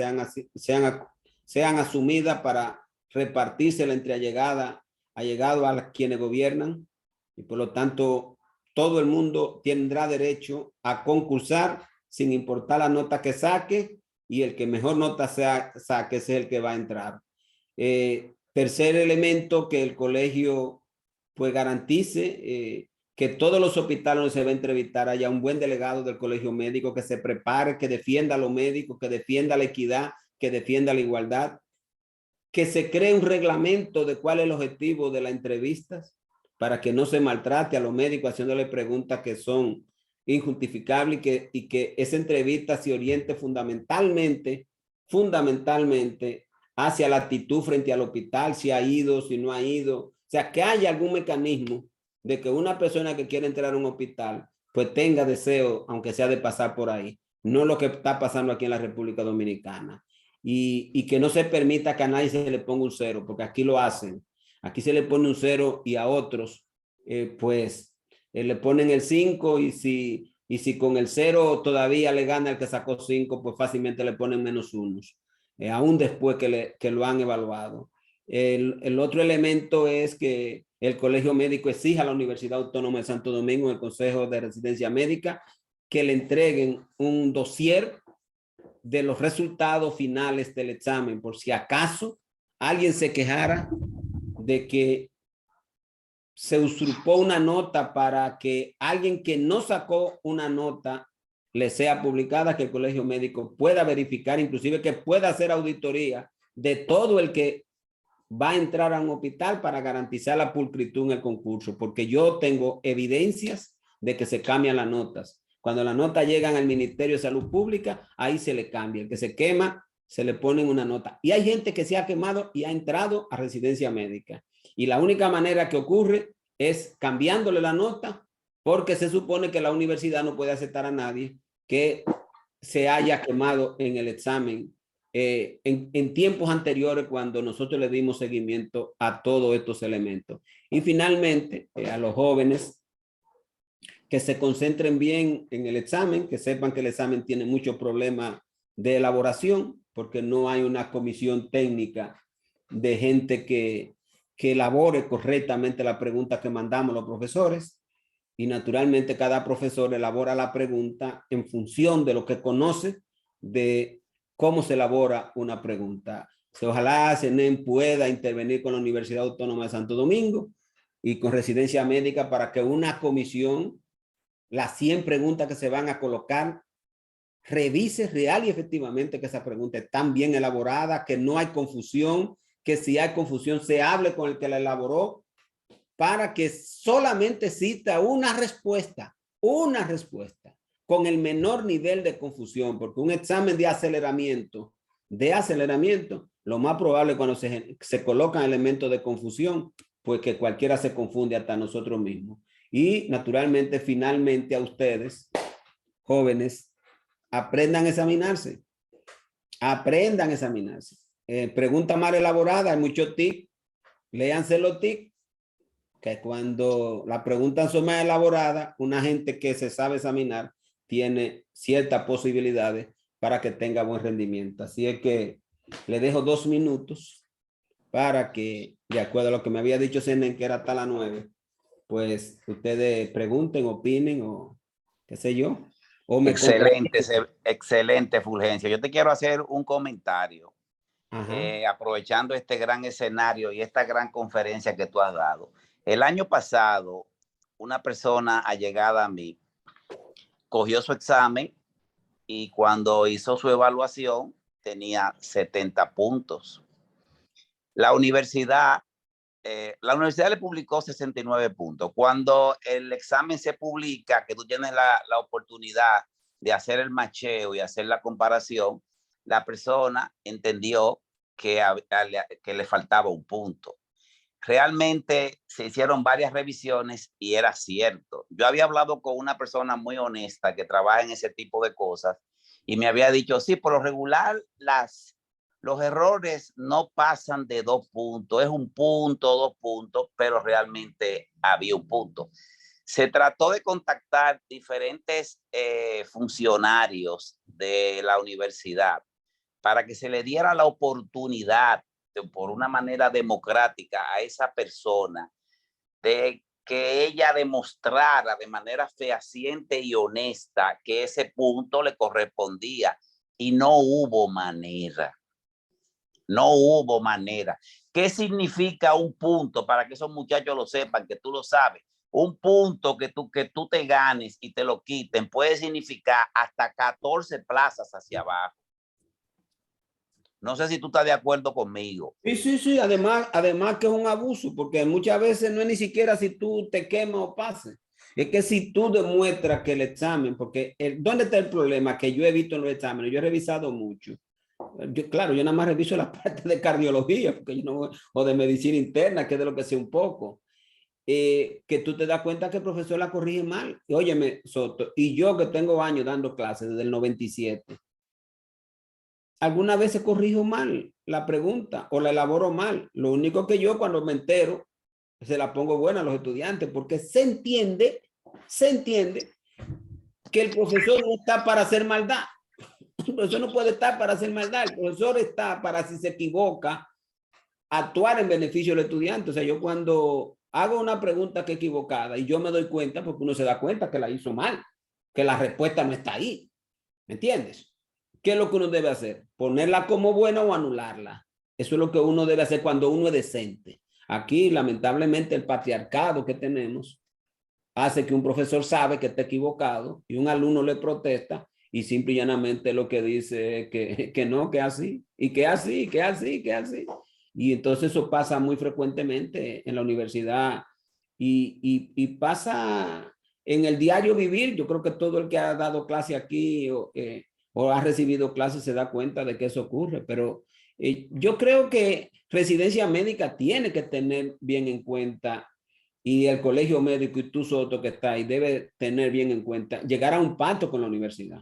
sean asumidas para repartirse entre allegados a quienes gobiernan, y por lo tanto todo el mundo tendrá derecho a concursar sin importar la nota que saque, y el que mejor nota saque es el que va a entrar. Tercer elemento, que el colegio pues garantice que todos los hospitales donde se va a entrevistar haya un buen delegado del colegio médico que se prepare, que defienda a los médicos, que defienda la equidad, que defienda la igualdad, que se cree un reglamento de cuál es el objetivo de las entrevistas para que no se maltrate a los médicos haciéndole preguntas que son injustificables, y que esa entrevista se oriente fundamentalmente hacia la actitud frente al hospital, si ha ido, si no ha ido. O sea, que haya algún mecanismo de que una persona que quiere entrar a un hospital pues tenga deseo, aunque sea de pasar por ahí. No lo que está pasando aquí en la República Dominicana. Y que no se permita que a nadie se le ponga un 0, porque aquí lo hacen. Aquí se le pone un 0 y a otros le ponen el 5, y si con el 0 todavía le gana el que sacó 5, pues fácilmente le ponen -1, aún después que lo han evaluado. El otro elemento es que el Colegio Médico exige a la Universidad Autónoma de Santo Domingo, en el Consejo de Residencia Médica, que le entreguen un dossier de los resultados finales del examen, por si acaso alguien se quejara de que se usurpó una nota para que alguien que no sacó una nota le sea publicada, que el Colegio Médico pueda verificar, inclusive que pueda hacer auditoría de todo el que va a entrar a un hospital para garantizar la pulcritud en el concurso, porque yo tengo evidencias de que se cambian las notas. Cuando las notas llegan al Ministerio de Salud Pública, ahí se le cambia. El que se quema, se le pone una nota. Y hay gente que se ha quemado y ha entrado a residencia médica. Y la única manera que ocurre es cambiándole la nota, porque se supone que la universidad no puede aceptar a nadie que se haya quemado en el examen en tiempos anteriores cuando nosotros le dimos seguimiento a todos estos elementos. Y finalmente, a los jóvenes que se concentren bien en el examen, que sepan que el examen tiene muchos problemas de elaboración, porque no hay una comisión técnica de gente que elabore correctamente la pregunta que mandamos los profesores. Y naturalmente cada profesor elabora la pregunta en función de lo que conoce de cómo se elabora una pregunta. Ojalá CENEM pueda intervenir con la Universidad Autónoma de Santo Domingo y con Residencia Médica para que una comisión, las 100 preguntas que se van a colocar, revise real y efectivamente que esa pregunta están bien elaborada, que no hay confusión, que si hay confusión se hable con el que la elaboró, para que solamente exista una respuesta con el menor nivel de confusión, porque un examen de aceleramiento, lo más probable cuando se colocan elementos de confusión, pues que cualquiera se confunde hasta nosotros mismos. Y naturalmente, finalmente a ustedes, jóvenes, aprendan a examinarse. Aprendan a examinarse. Pregunta mal elaborada, hay muchos tics. Léanse los tics, que cuando las preguntas son más elaboradas, una gente que se sabe examinar tiene ciertas posibilidades para que tenga buen rendimiento. Así es que le dejo 2 minutos para que, de acuerdo a lo que me había dicho Senen, que era hasta las 9, pues ustedes pregunten, opinen o qué sé yo. O me excelente, excelente, Fulgencio. Yo te quiero hacer un comentario, aprovechando este gran escenario y esta gran conferencia que tú has dado. El año pasado, una persona allegada a mí cogió su examen y cuando hizo su evaluación tenía 70 puntos. La universidad le publicó 69 puntos. Cuando el examen se publica, que tú tienes la oportunidad de hacer el macheo y hacer la comparación, la persona entendió que le faltaba un punto. Realmente se hicieron varias revisiones y era cierto. Yo había hablado con una persona muy honesta que trabaja en ese tipo de cosas y me había dicho, sí, por lo regular los errores no pasan de 2 puntos, es 1 punto, 2 puntos, pero realmente había 1 punto. Se trató de contactar diferentes funcionarios de la universidad para que se le diera la oportunidad por una manera democrática a esa persona de que ella demostrara de manera fehaciente y honesta que ese punto le correspondía y no hubo manera. No hubo manera. ¿Qué significa 1 punto? Para que esos muchachos lo sepan, que tú lo sabes. 1 punto que tú te ganes y te lo quiten puede significar hasta 14 plazas hacia abajo. No sé si tú estás de acuerdo conmigo. Sí. Además que es un abuso, porque muchas veces no es ni siquiera si tú te quemas o pases. Es que si tú demuestras que el examen, porque ¿dónde está el problema? Que yo he visto en los exámenes, yo he revisado mucho. Claro, yo nada más reviso la parte de cardiología, porque yo no, o de medicina interna, que es de lo que sé un poco. Que tú te das cuenta que el profesor la corrige mal. Y, óyeme, Soto, y yo que tengo años dando clases desde el 97, algunas veces corrijo mal la pregunta o la elaboro mal. Lo único que yo cuando me entero, se la pongo buena a los estudiantes, porque se entiende que el profesor no está para hacer maldad. El profesor no puede estar para hacer maldad. El profesor está para, si se equivoca, actuar en beneficio del estudiante. O sea, yo cuando hago una pregunta que es equivocada y yo me doy cuenta, porque uno se da cuenta que la hizo mal, que la respuesta no está ahí. ¿Me entiendes? ¿Qué es lo que uno debe hacer? Ponerla como buena o anularla. Eso es lo que uno debe hacer cuando uno es decente. Aquí, lamentablemente, el patriarcado que tenemos hace que un profesor sabe que está equivocado y un alumno le protesta y simple y llanamente lo que dice es que no, que así, y que así, que así, que así. Y entonces eso pasa muy frecuentemente en la universidad y pasa en el diario vivir. Yo creo que todo el que ha dado clase aquí o ha recibido clases se da cuenta de que eso ocurre, pero yo creo que Residencia Médica tiene que tener bien en cuenta y el colegio médico y tú, Soto, que está ahí, debe tener bien en cuenta, llegar a un pacto con la universidad.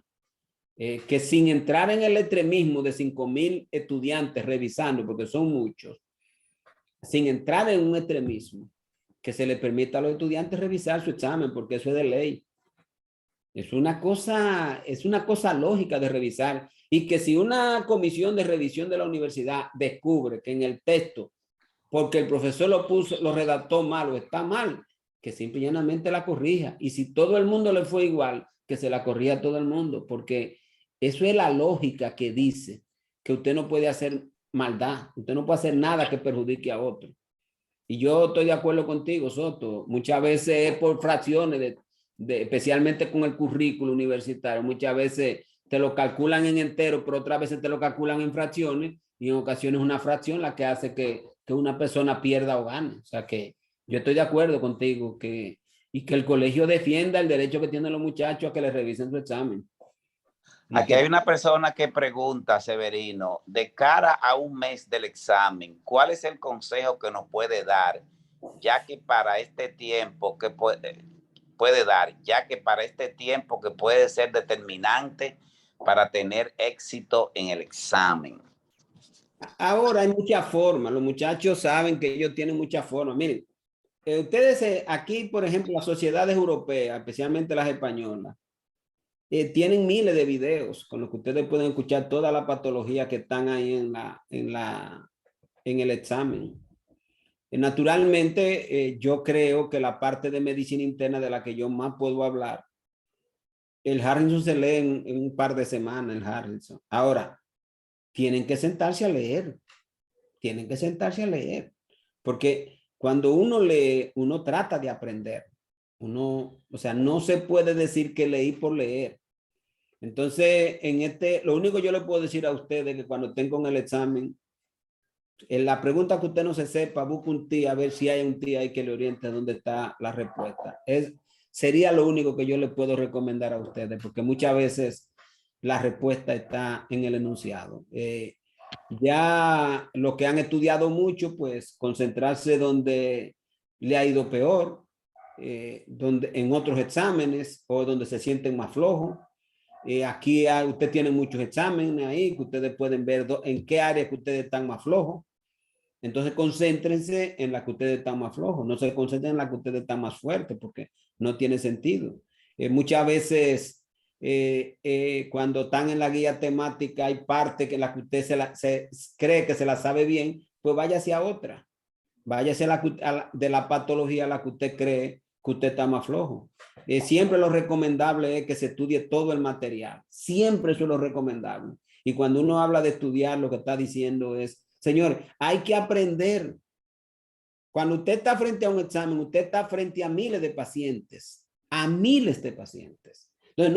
Que sin entrar en el extremismo de 5,000 estudiantes revisando, porque son muchos, sin entrar en un extremismo, que se le permita a los estudiantes revisar su examen, porque eso es de ley. Es una cosa lógica de revisar, y que si una comisión de revisión de la universidad descubre que en el texto, porque el profesor lo redactó mal o está mal, que simple y llanamente la corrija. Y si todo el mundo le fue igual, que se la corrija a todo el mundo, porque eso es la lógica que dice que usted no puede hacer maldad, usted no puede hacer nada que perjudique a otro. Y yo estoy de acuerdo contigo, Soto. Muchas veces es por fracciones, especialmente con el currículo universitario. Muchas veces te lo calculan en entero, pero otras veces te lo calculan en fracciones, y en ocasiones una fracción la que hace que una persona pierda o gane. O sea que yo estoy de acuerdo contigo y que el colegio defienda el derecho que tienen los muchachos a que les revisen su examen. Aquí hay una persona que pregunta, Severino, de cara a un mes del examen, ¿cuál es el consejo que nos puede dar, ya que para este tiempo que puede dar, ya que para este tiempo que puede ser determinante para tener éxito en el examen? Ahora hay muchas formas, los muchachos saben que ellos tienen muchas formas. Miren, ustedes aquí, por ejemplo, las sociedades europeas, especialmente las españolas, tienen miles de videos con los que ustedes pueden escuchar toda la patología que están ahí en el examen. Naturalmente, yo creo que la parte de medicina interna de la que yo más puedo hablar, el Harrison se lee en un par de semanas, el Harrison. Ahora, tienen que sentarse a leer, porque cuando uno lee, uno trata de aprender. O sea, no se puede decir que leí por leer. Entonces, lo único que yo le puedo decir a ustedes es que cuando estén con el examen, en la pregunta que usted no se sepa, busque un tío a ver si hay un tío ahí que le oriente a dónde está la respuesta. Sería lo único que yo le puedo recomendar a ustedes, porque muchas veces la respuesta está en el enunciado. Ya los que han estudiado mucho, pues concentrarse donde le ha ido peor, donde en otros exámenes o donde se sienten más flojos. Aquí usted tiene muchos exámenes ahí que ustedes pueden ver en qué área que ustedes están más flojos. Entonces concéntrense en la que ustedes están más flojos, no se concentren en la que ustedes están más fuertes, porque no tiene sentido. Muchas veces cuando están en la guía temática hay parte que la que usted se cree que se la sabe bien, pues váyase a otra. Váyase de la patología a la que usted cree que usted está más flojo. Siempre lo recomendable es que se estudie todo el material. Siempre eso es lo recomendable. Y cuando uno habla de estudiar, lo que está diciendo es, señor, hay que aprender. Cuando usted está frente a un examen, usted está frente a miles de pacientes, a miles de pacientes. Entonces,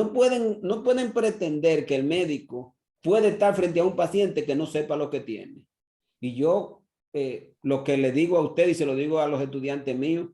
no pueden pretender que el médico puede estar frente a un paciente que no sepa lo que tiene. Y yo lo que le digo a usted y se lo digo a los estudiantes míos,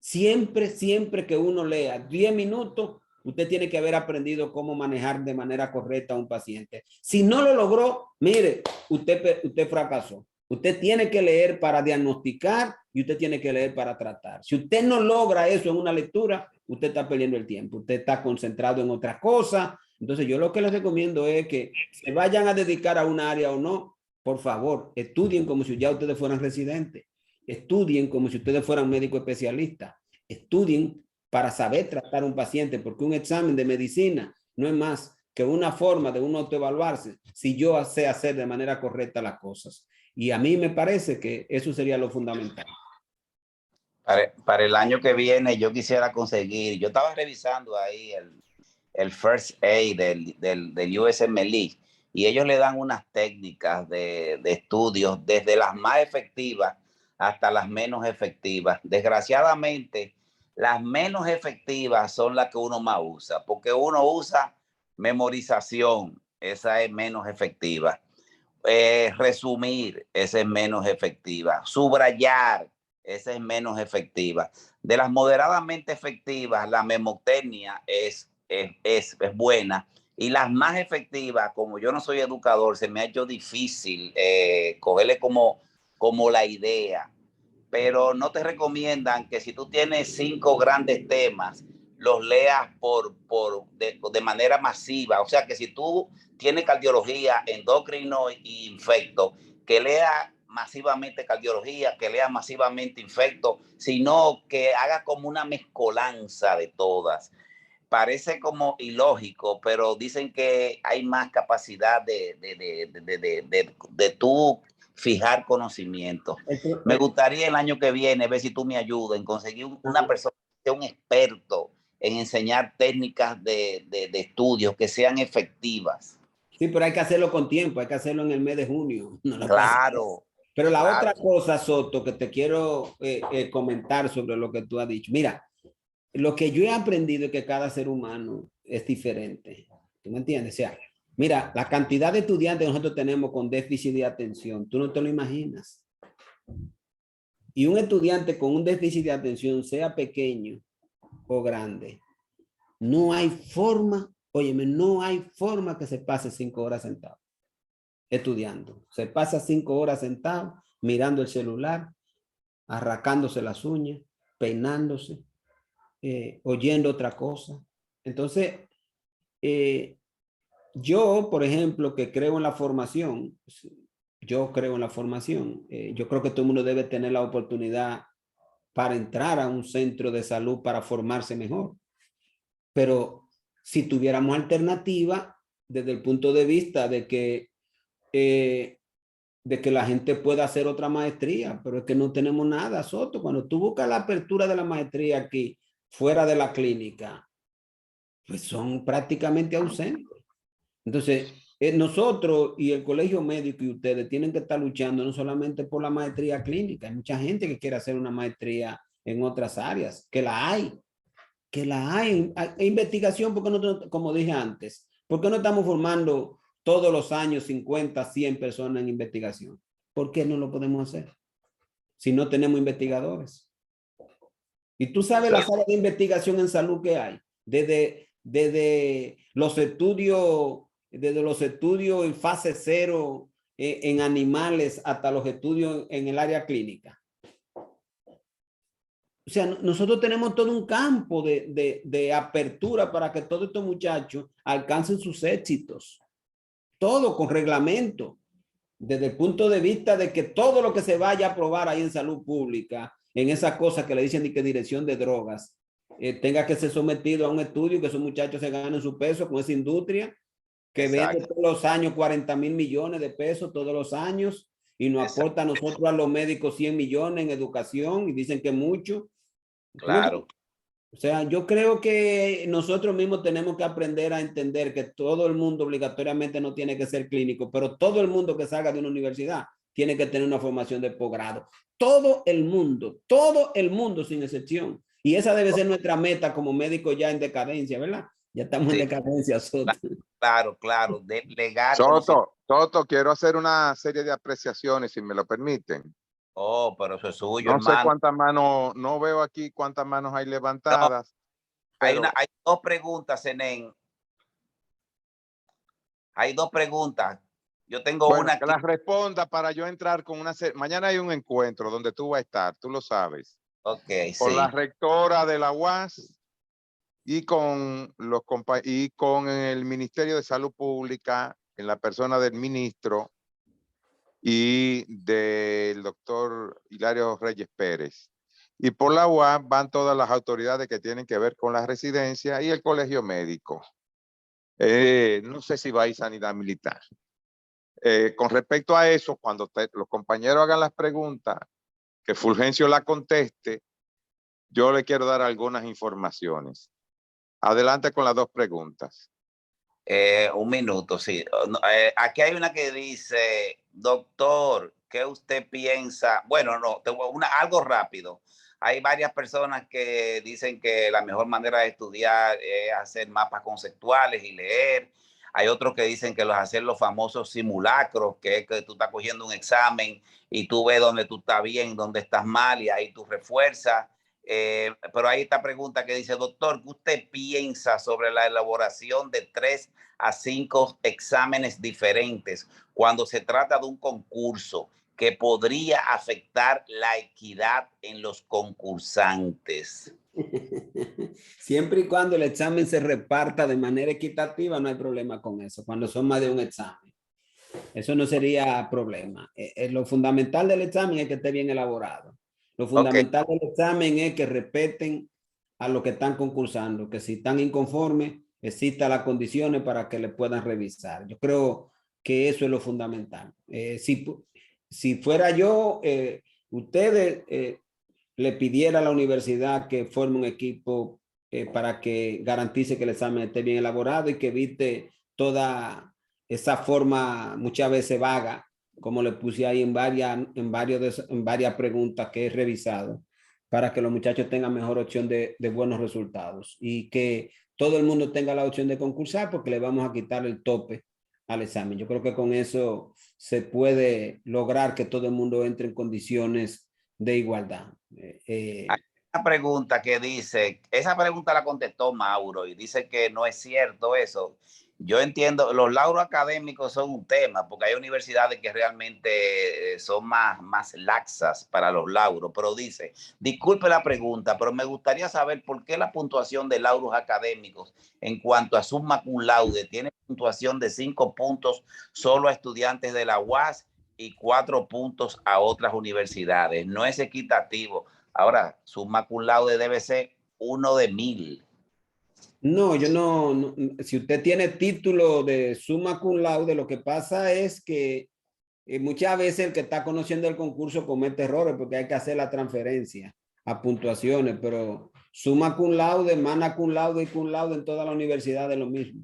siempre que uno lea 10 minutos, usted tiene que haber aprendido cómo manejar de manera correcta a un paciente. Si no lo logró, mire, usted fracasó. Usted tiene que leer para diagnosticar y usted tiene que leer para tratar. Si usted no logra eso en una lectura, usted está perdiendo el tiempo. Usted está concentrado en otra cosa. Entonces yo lo que les recomiendo es que se vayan a dedicar a un área o no. Por favor, estudien como si ya ustedes fueran residentes. Estudien como si ustedes fueran médicos especialistas. Estudien para saber tratar a un paciente, porque un examen de medicina no es más que una forma de uno autoevaluarse si yo sé hacer de manera correcta las cosas. Y a mí me parece que eso sería lo fundamental. Para el año que viene yo quisiera conseguir, yo estaba revisando ahí el First Aid del USMLE, y ellos le dan unas técnicas de estudios desde las más efectivas hasta las menos efectivas. Desgraciadamente, las menos efectivas son las que uno más usa, porque uno usa memorización, esa es menos efectiva. Resumir, esa es menos efectiva. Subrayar, esa es menos efectiva. De las moderadamente efectivas, la memotecnia es buena. Y las más efectivas, como yo no soy educador, se me ha hecho difícil cogerle como la idea. pero no te recomiendan que si tú tienes 5 grandes temas, los leas de manera masiva. O sea, que si tú tienes cardiología, endocrino y infecto, que lea masivamente cardiología, que lea masivamente infecto, sino que haga como una mezcolanza de todas. Parece como ilógico, pero dicen que hay más capacidad de tú fijar conocimiento. Me gustaría el año que viene ver si tú me ayudas en conseguir una persona que sea un experto en enseñar técnicas de estudios que sean efectivas. Sí, pero hay que hacerlo con tiempo, hay que hacerlo en el mes de junio. No lo Claro. Pero la claro. otra cosa, Soto, que te quiero comentar sobre lo que tú has dicho. Mira, lo que yo he aprendido es que cada ser humano es diferente. ¿Tú me entiendes? O sea, mira, la cantidad de estudiantes que nosotros tenemos con déficit de atención, tú no te lo imaginas. Y un estudiante con un déficit de atención, sea pequeño o grande, no hay forma, óyeme, no hay forma que se pase 5 horas sentado estudiando. Se pasa 5 horas sentado mirando el celular, arrancándose las uñas, peinándose, oyendo otra cosa. Entonces, yo, por ejemplo, que creo en la formación, yo creo en la formación. Yo creo que todo el mundo debe tener la oportunidad para entrar a un centro de salud para formarse mejor. Pero si tuviéramos alternativa desde el punto de vista de que la gente pueda hacer otra maestría, pero es que no tenemos nada, Soto. Cuando tú buscas la apertura de la maestría aquí, fuera de la clínica, pues son prácticamente ausentes. Entonces, nosotros y el colegio médico y ustedes tienen que estar luchando no solamente por la maestría clínica, hay mucha gente que quiere hacer una maestría en otras áreas, que la hay, hay investigación, porque no, como dije antes, ¿por qué no estamos formando todos los años 50, 100 personas en investigación? ¿Por qué no lo podemos hacer si no tenemos investigadores? Y tú sabes las áreas de investigación en salud que hay, desde los estudios en fase 0 en animales hasta los estudios en el área clínica. O sea, nosotros tenemos todo un campo de apertura para que todos estos muchachos alcancen sus éxitos. Todo con reglamento. Desde el punto de vista de que todo lo que se vaya a aprobar ahí en salud pública, en esas cosas que le dicen de que dirección de drogas, tenga que ser sometido a un estudio, que esos muchachos se ganen su peso con esa industria que vende todos los años 40,000 millones de pesos todos los años y nos aporta a nosotros a los médicos 100 millones en educación y dicen que mucho. Claro. O sea, yo creo que nosotros mismos tenemos que aprender a entender que todo el mundo obligatoriamente no tiene que ser clínico, pero todo el mundo que salga de una universidad tiene que tener una formación de posgrado. Todo el mundo sin excepción. Y esa debe ser nuestra meta como médicos ya en decadencia, ¿verdad? Ya estamos en decadencia, Soto. Claro. Legal. Soto, quiero hacer una serie de apreciaciones, si me lo permiten. Oh, pero eso es suyo, no hermano. sé cuántas manos, no veo aquí cuántas manos hay levantadas. No, pero hay 2 preguntas, Zenén. Hay 2 preguntas. Yo tengo una que las responda para yo entrar con una serie. Mañana hay un encuentro donde tú vas a estar, tú lo sabes. Ok, con la rectora de la UAS y con el Ministerio de Salud Pública, en la persona del ministro y del doctor Hilario Reyes Pérez. Y por la UAS van todas las autoridades que tienen que ver con la residencia y el colegio médico. No sé si va a ir sanidad militar. Con respecto a eso, cuando los compañeros hagan las preguntas, que Fulgencio la conteste, yo le quiero dar algunas informaciones. Adelante con las 2 preguntas. Un minuto, sí. Aquí hay una que dice, doctor, ¿qué usted piensa? Bueno, no, algo rápido. Hay varias personas que dicen que la mejor manera de estudiar es hacer mapas conceptuales y leer. Hay otros que dicen que hacer los famosos simulacros, que es que tú estás cogiendo un examen y tú ves dónde tú estás bien, dónde estás mal y ahí tú refuerzas. Pero hay esta pregunta que dice, doctor, ¿qué usted piensa sobre la elaboración de 3 a 5 exámenes diferentes cuando se trata de un concurso? que podría afectar la equidad en los concursantes? Siempre y cuando el examen se reparta de manera equitativa, no hay problema con eso, cuando son más de un examen. Eso no sería problema. Lo fundamental del examen es que esté bien elaborado. Lo fundamental del examen es que respeten a los que están concursando, que si están inconformes, existan las condiciones para que le puedan revisar. Yo creo que eso es lo fundamental. Si fuera yo, ustedes le pidiera a la universidad que forme un equipo para que garantice que el examen esté bien elaborado y que evite toda esa forma muchas veces vaga, como le puse ahí en varias preguntas que he revisado, para que los muchachos tengan mejor opción de buenos resultados y que todo el mundo tenga la opción de concursar, porque le vamos a quitar el tope al examen. Yo creo que con eso se puede lograr que todo el mundo entre en condiciones de igualdad. Hay una pregunta que dice, esa pregunta la contestó Mauro y dice que no es cierto eso. Yo entiendo, los lauros académicos son un tema, porque hay universidades que realmente son más laxas para los lauros, pero dice, disculpe la pregunta, pero me gustaría saber por qué la puntuación de lauros académicos en cuanto a summa cum laude tiene puntuación de 5 puntos solo a estudiantes de la UAS y 4 puntos a otras universidades. No es equitativo. Ahora, summa cum laude debe ser 1 de 1000. No, yo no, si usted tiene título de summa cum laude, lo que pasa es que muchas veces el que está conociendo el concurso comete errores porque hay que hacer la transferencia a puntuaciones, pero summa cum laude, magna cum laude y cum laude en toda la universidad es lo mismo.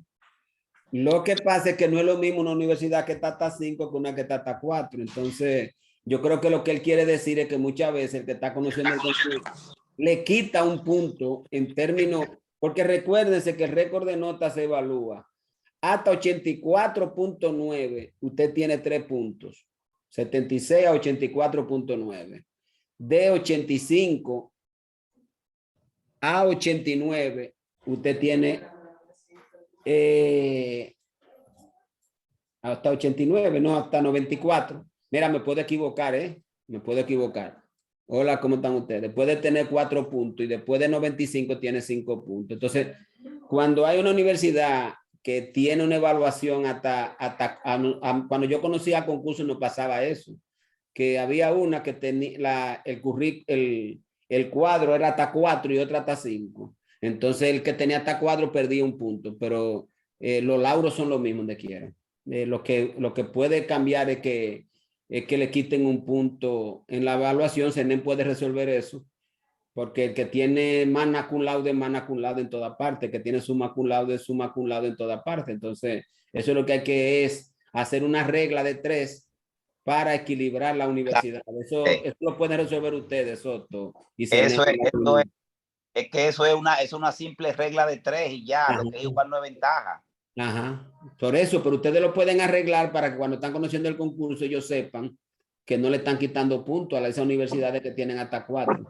Lo que pasa es que no es lo mismo una universidad que está hasta 5 que una que está hasta 4. Entonces, yo creo que lo que él quiere decir es que muchas veces el que está conociendo el concurso le quita un punto en términos, porque recuérdense que el récord de notas se evalúa. Hasta 84.9, usted tiene 3 puntos. 76 a 84.9. De 85 a 89, usted tiene hasta 89, no, hasta 94. Mira, me puedo equivocar, me puedo equivocar. Hola, ¿cómo están ustedes? Puede tener 4 puntos y después de 95 tiene 5 puntos. Entonces, cuando hay una universidad que tiene una evaluación cuando yo conocía el concurso no pasaba eso, que había una que tenía el cuadro era hasta 4 y otra hasta 5. Entonces, el que tenía hasta 4 perdía un punto, pero los lauros son los mismos de quiera. Lo que puede cambiar es que le quiten un punto en la evaluación. CENEN puede resolver eso, porque el que tiene magna cum laude en toda parte, el que tiene summa cum laude en toda parte. Entonces, eso es lo que hay que es hacer una regla de 3 para equilibrar la universidad. Eso lo pueden resolver ustedes, Soto. Y eso es que eso es una simple regla de 3 y ya. Ajá. Lo que es igual no es ventaja. Ajá, por eso, pero ustedes lo pueden arreglar para que cuando están conociendo el concurso ellos sepan que no le están quitando puntos a esas universidades que tienen hasta 4.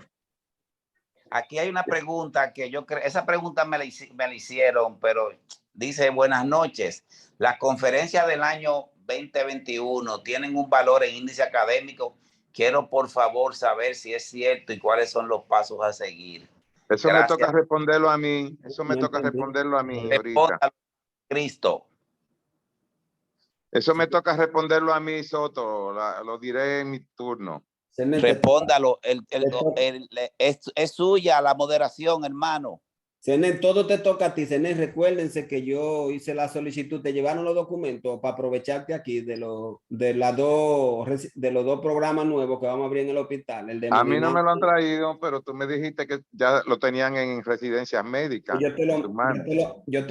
Aquí hay una pregunta que yo creo, esa pregunta me la hicieron, pero dice, buenas noches, las conferencias del año 2021 tienen un valor en índice académico. Quiero por favor saber si es cierto y cuáles son los pasos a seguir. Eso gracias. Me toca responderlo a mí, eso me toca responderlo a mí ahorita. Cristo. Eso me toca responderlo a mí, Soto, lo diré en mi turno. Respóndalo, es suya la moderación, hermano. CENEN, todo te toca a ti. CENEN, recuérdense que yo hice la solicitud, te llevaron los documentos para aprovecharte aquí de los dos programas nuevos que vamos a abrir en el hospital. A mí no me lo han traído, pero tú me dijiste que ya lo tenían en residencias médicas. Yo te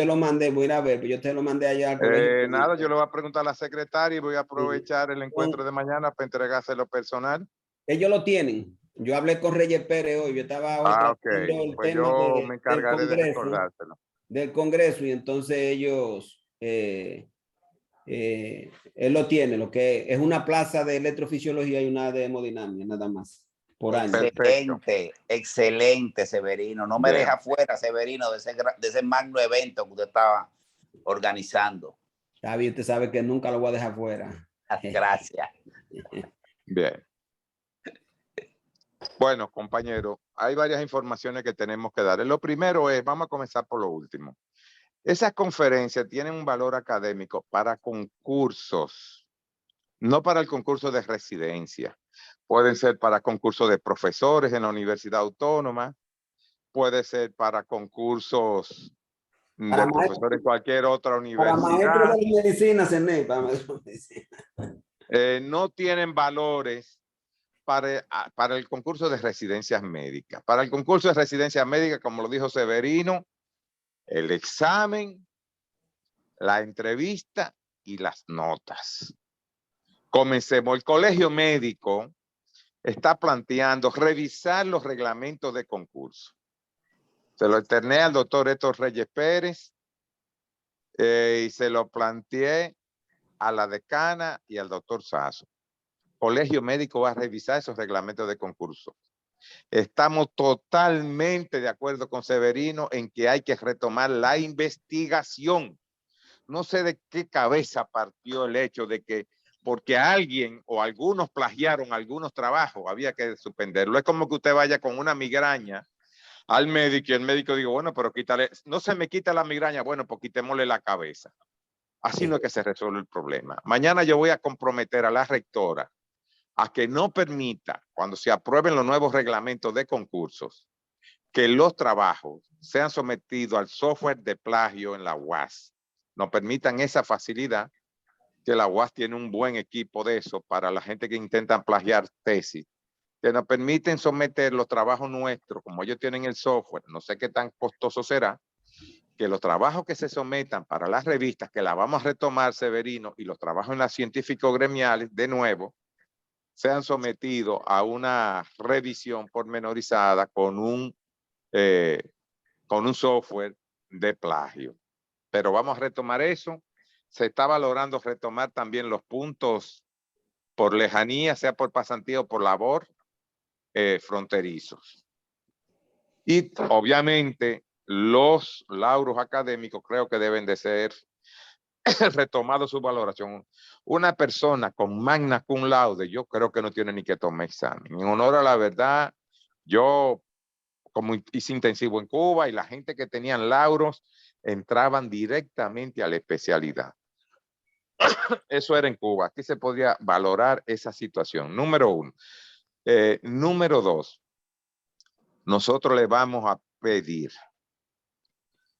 lo mandé, voy a ver, yo te lo mandé allá al colegio. Nada, yo le voy a preguntar a la secretaria y voy a aprovechar el encuentro de mañana para entregárselo personal. Ellos lo tienen. Yo hablé con Reyes Pérez hoy, yo estaba el pues tema yo me encargaré de recordárselo. Del Congreso, y entonces ellos, él lo tiene, lo que es una plaza de electrofisiología y una de hemodinámica, nada más, por año. Excelente, excelente, Severino. No me deja fuera, Severino, de ese magno evento que usted estaba organizando. Está bien, usted sabe que nunca lo voy a dejar fuera. Gracias. Bien. Bueno, compañero, hay varias informaciones que tenemos que dar. Lo primero es, vamos a comenzar por lo último. Esas conferencias tienen un valor académico para concursos, no para el concurso de residencia. Pueden ser para concursos de profesores en la Universidad Autónoma, puede ser para concursos de profesores en cualquier otra Para maestros universidad. de medicina, CENE, para maestros de medicina. No tienen valores para el concurso de residencias médicas. Para el concurso de residencias médicas, como lo dijo Severino, el examen, la entrevista y las notas. Comencemos. El colegio médico está planteando revisar los reglamentos de concurso. Se lo externé al doctor Héctor Reyes Pérez y se lo planteé a la decana y al doctor Sasso. Colegio médico va a revisar esos reglamentos de concurso. Estamos totalmente de acuerdo con Severino en que hay que retomar la investigación. No sé de qué cabeza partió el hecho de que porque alguien o algunos plagiaron algunos trabajos, había que suspenderlo. Es como que usted vaya con una migraña al médico y el médico diga, bueno, pero quítale, no se me quita la migraña, bueno, pues quitémosle la cabeza. Así no es que se resuelve el problema. Mañana yo voy a comprometer a la rectora a que no permita, cuando se aprueben los nuevos reglamentos de concursos, que los trabajos sean sometidos al software de plagio en la UAS. Nos permitan esa facilidad, que la UAS tiene un buen equipo de eso para la gente que intenta plagiar tesis, que nos permiten someter los trabajos nuestros, como ellos tienen el software, no sé qué tan costoso será, que los trabajos que se sometan para las revistas, que la vamos a retomar, Severino, y los trabajos en las científicos gremiales, de nuevo, sean sometidos a una revisión pormenorizada con un software de plagio. Pero vamos a retomar eso. Se está valorando retomar también los puntos por lejanía, sea por pasantía o por labor, fronterizos. Y obviamente los lauros académicos creo que deben de ser retomado su valoración. Una persona con magna cum laude, yo creo que no tiene ni que tomar examen. En honor a la verdad, yo como hice intensivo en Cuba y la gente que tenían lauros entraban directamente a la especialidad. Eso era en Cuba. Aquí se podía valorar esa situación. Número uno. Número dos, nosotros le vamos a pedir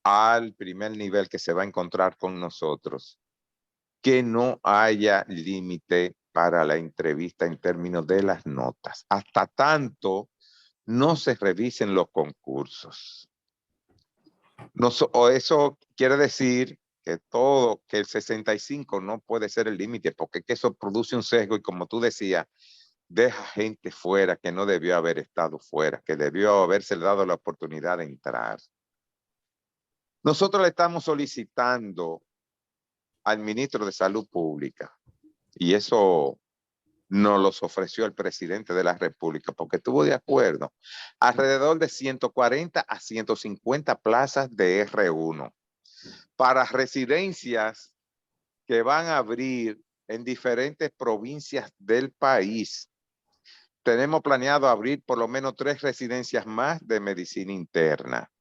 al primer nivel que se va a encontrar con nosotros que no haya límite para la entrevista en términos de las notas, hasta tanto no se revisen los concursos. Eso quiere decir que el 65 no puede ser el límite, porque eso produce un sesgo y, como tú decías, deja gente fuera que no debió haber estado fuera, que debió haberse dado la oportunidad de entrar. Nosotros le estamos solicitando al ministro de Salud Pública, y eso nos los ofreció el presidente de la República, porque estuvo de acuerdo, alrededor de 140 a 150 plazas de R1 para residencias que van a abrir en diferentes provincias del país. Tenemos planeado abrir por lo menos 3 residencias más de medicina interna,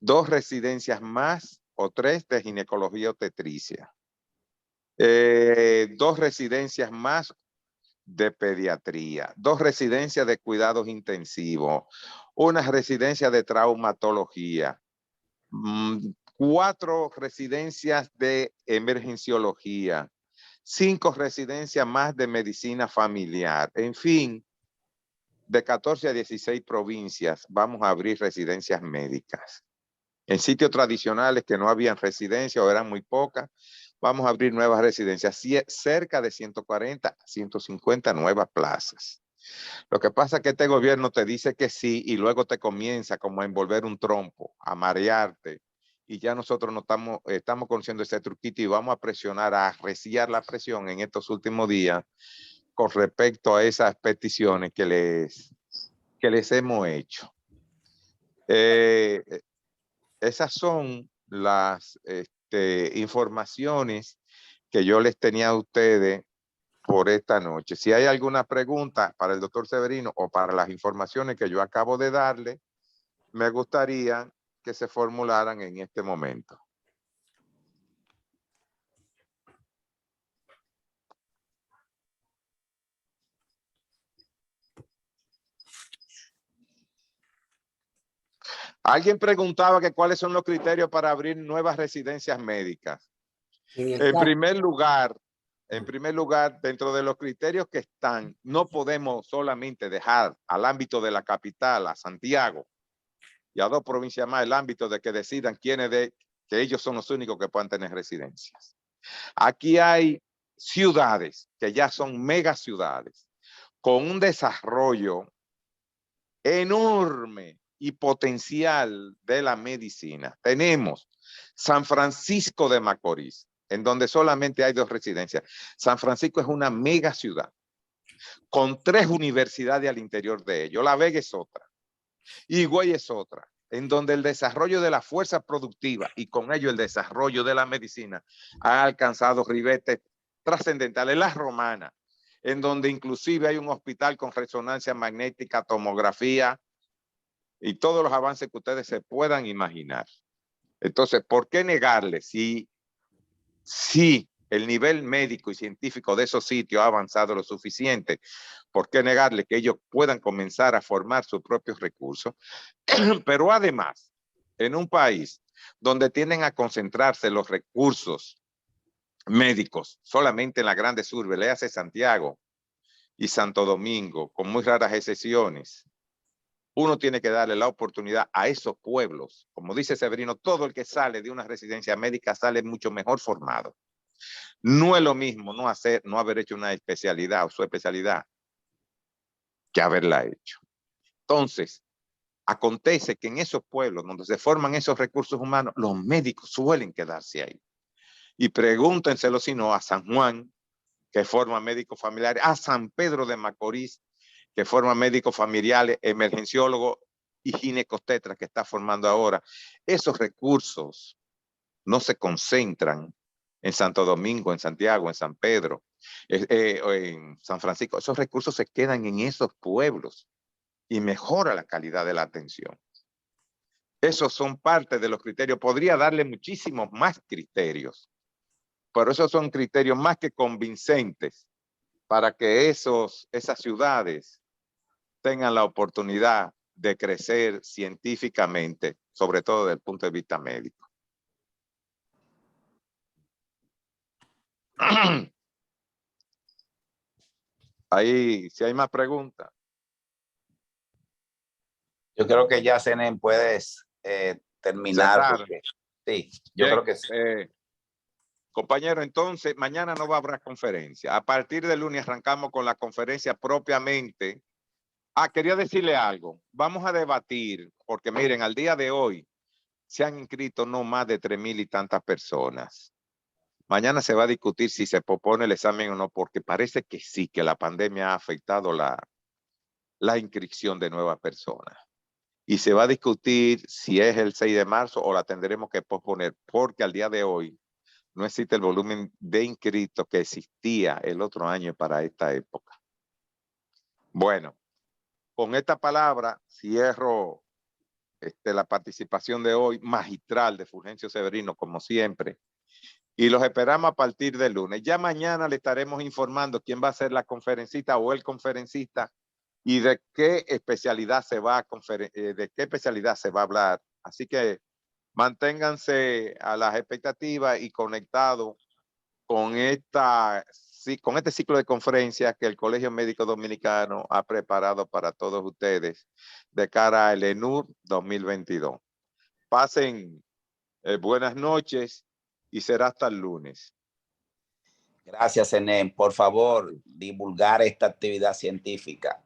2 residencias más o 3 de ginecología obstetricia, 2 residencias más de pediatría, 2 residencias de cuidados intensivos, una residencia de traumatología, 4 residencias de emergenciología, 5 residencias más de medicina familiar. En fin, de 14 a 16 provincias vamos a abrir residencias médicas. En sitios tradicionales que no habían residencias o eran muy pocas, vamos a abrir nuevas residencias, cerca de 140 a 150 nuevas plazas. Lo que pasa es que este gobierno te dice que sí y luego te comienza como a envolver un trompo, a marearte, y ya nosotros no estamos conociendo ese truquito y vamos a presionar, a arreciar la presión en estos últimos días con respecto a esas peticiones que les hemos hecho. Esas son las informaciones que yo les tenía a ustedes por esta noche. Si hay alguna pregunta para el doctor Severino o para las informaciones que yo acabo de darle, me gustaría que se formularan en este momento. Alguien preguntaba que cuáles son los criterios para abrir nuevas residencias médicas. En primer lugar, dentro de los criterios que están, no podemos solamente dejar al ámbito de la capital, a Santiago, y a 2 provincias más, el ámbito de que decidan que ellos son los únicos que puedan tener residencias. Aquí hay ciudades que ya son mega ciudades, con un desarrollo enorme y potencial de la medicina. Tenemos San Francisco de Macorís, en donde solamente hay 2 residencias. San Francisco es una mega ciudad, con 3 universidades al interior de ello. La Vega es otra, Higüey es otra, en donde el desarrollo de la fuerza productiva y con ello el desarrollo de la medicina ha alcanzado ribetes trascendentales. La Romana, en donde inclusive hay un hospital con resonancia magnética, tomografía y todos los avances que ustedes se puedan imaginar. Entonces, ¿por qué negarle si el nivel médico y científico de esos sitios ha avanzado lo suficiente? ¿Por qué negarle que ellos puedan comenzar a formar sus propios recursos? Pero además, en un país donde tienden a concentrarse los recursos médicos solamente en las grandes urbes, le hace Santiago y Santo Domingo, con muy raras excepciones, uno tiene que darle la oportunidad a esos pueblos. Como dice Severino, todo el que sale de una residencia médica sale mucho mejor formado. No es lo mismo no haber hecho una especialidad o su especialidad que haberla hecho. Entonces, acontece que en esos pueblos donde se forman esos recursos humanos, los médicos suelen quedarse ahí. Y pregúntenselo si no a San Juan, que forma médicos familiares, a San Pedro de Macorís, que forma médicos familiares, emergenciólogos y ginecobstetras que está formando ahora. Esos recursos no se concentran en Santo Domingo, en Santiago, en San Pedro, en San Francisco. Esos recursos se quedan en esos pueblos y mejora la calidad de la atención. Esos son parte de los criterios. Podría darle muchísimos más criterios, pero esos son criterios más que convincentes para que esas ciudades tengan la oportunidad de crecer científicamente, sobre todo desde el punto de vista médico. Ahí, si hay más preguntas. Yo creo que ya, Zenén, puedes terminar. Porque, sí, yo creo que sí. Compañero, entonces, mañana no va a haber conferencia. A partir del lunes arrancamos con la conferencia propiamente. Quería decirle algo. Vamos a debatir, porque miren, al día de hoy se han inscrito no más de 3,000 y tantas personas. Mañana se va a discutir si se propone el examen o no, porque parece que sí, que la pandemia ha afectado la inscripción de nuevas personas. Y se va a discutir si es el 6 de marzo o la tendremos que posponer, porque al día de hoy no existe el volumen de inscritos que existía el otro año para esta época. Bueno, con esta palabra cierro la participación de hoy magistral de Fulgencio Severino, como siempre. Y los esperamos a partir del lunes. Ya mañana le estaremos informando quién va a ser la conferencista o el conferencista y de qué especialidad se va a hablar. Así que manténganse a las expectativas y conectados con este ciclo de conferencias que el Colegio Médico Dominicano ha preparado para todos ustedes de cara al ENUR 2022. Pasen buenas noches y será hasta el lunes. Gracias, Zenén. Por favor, divulgar esta actividad científica.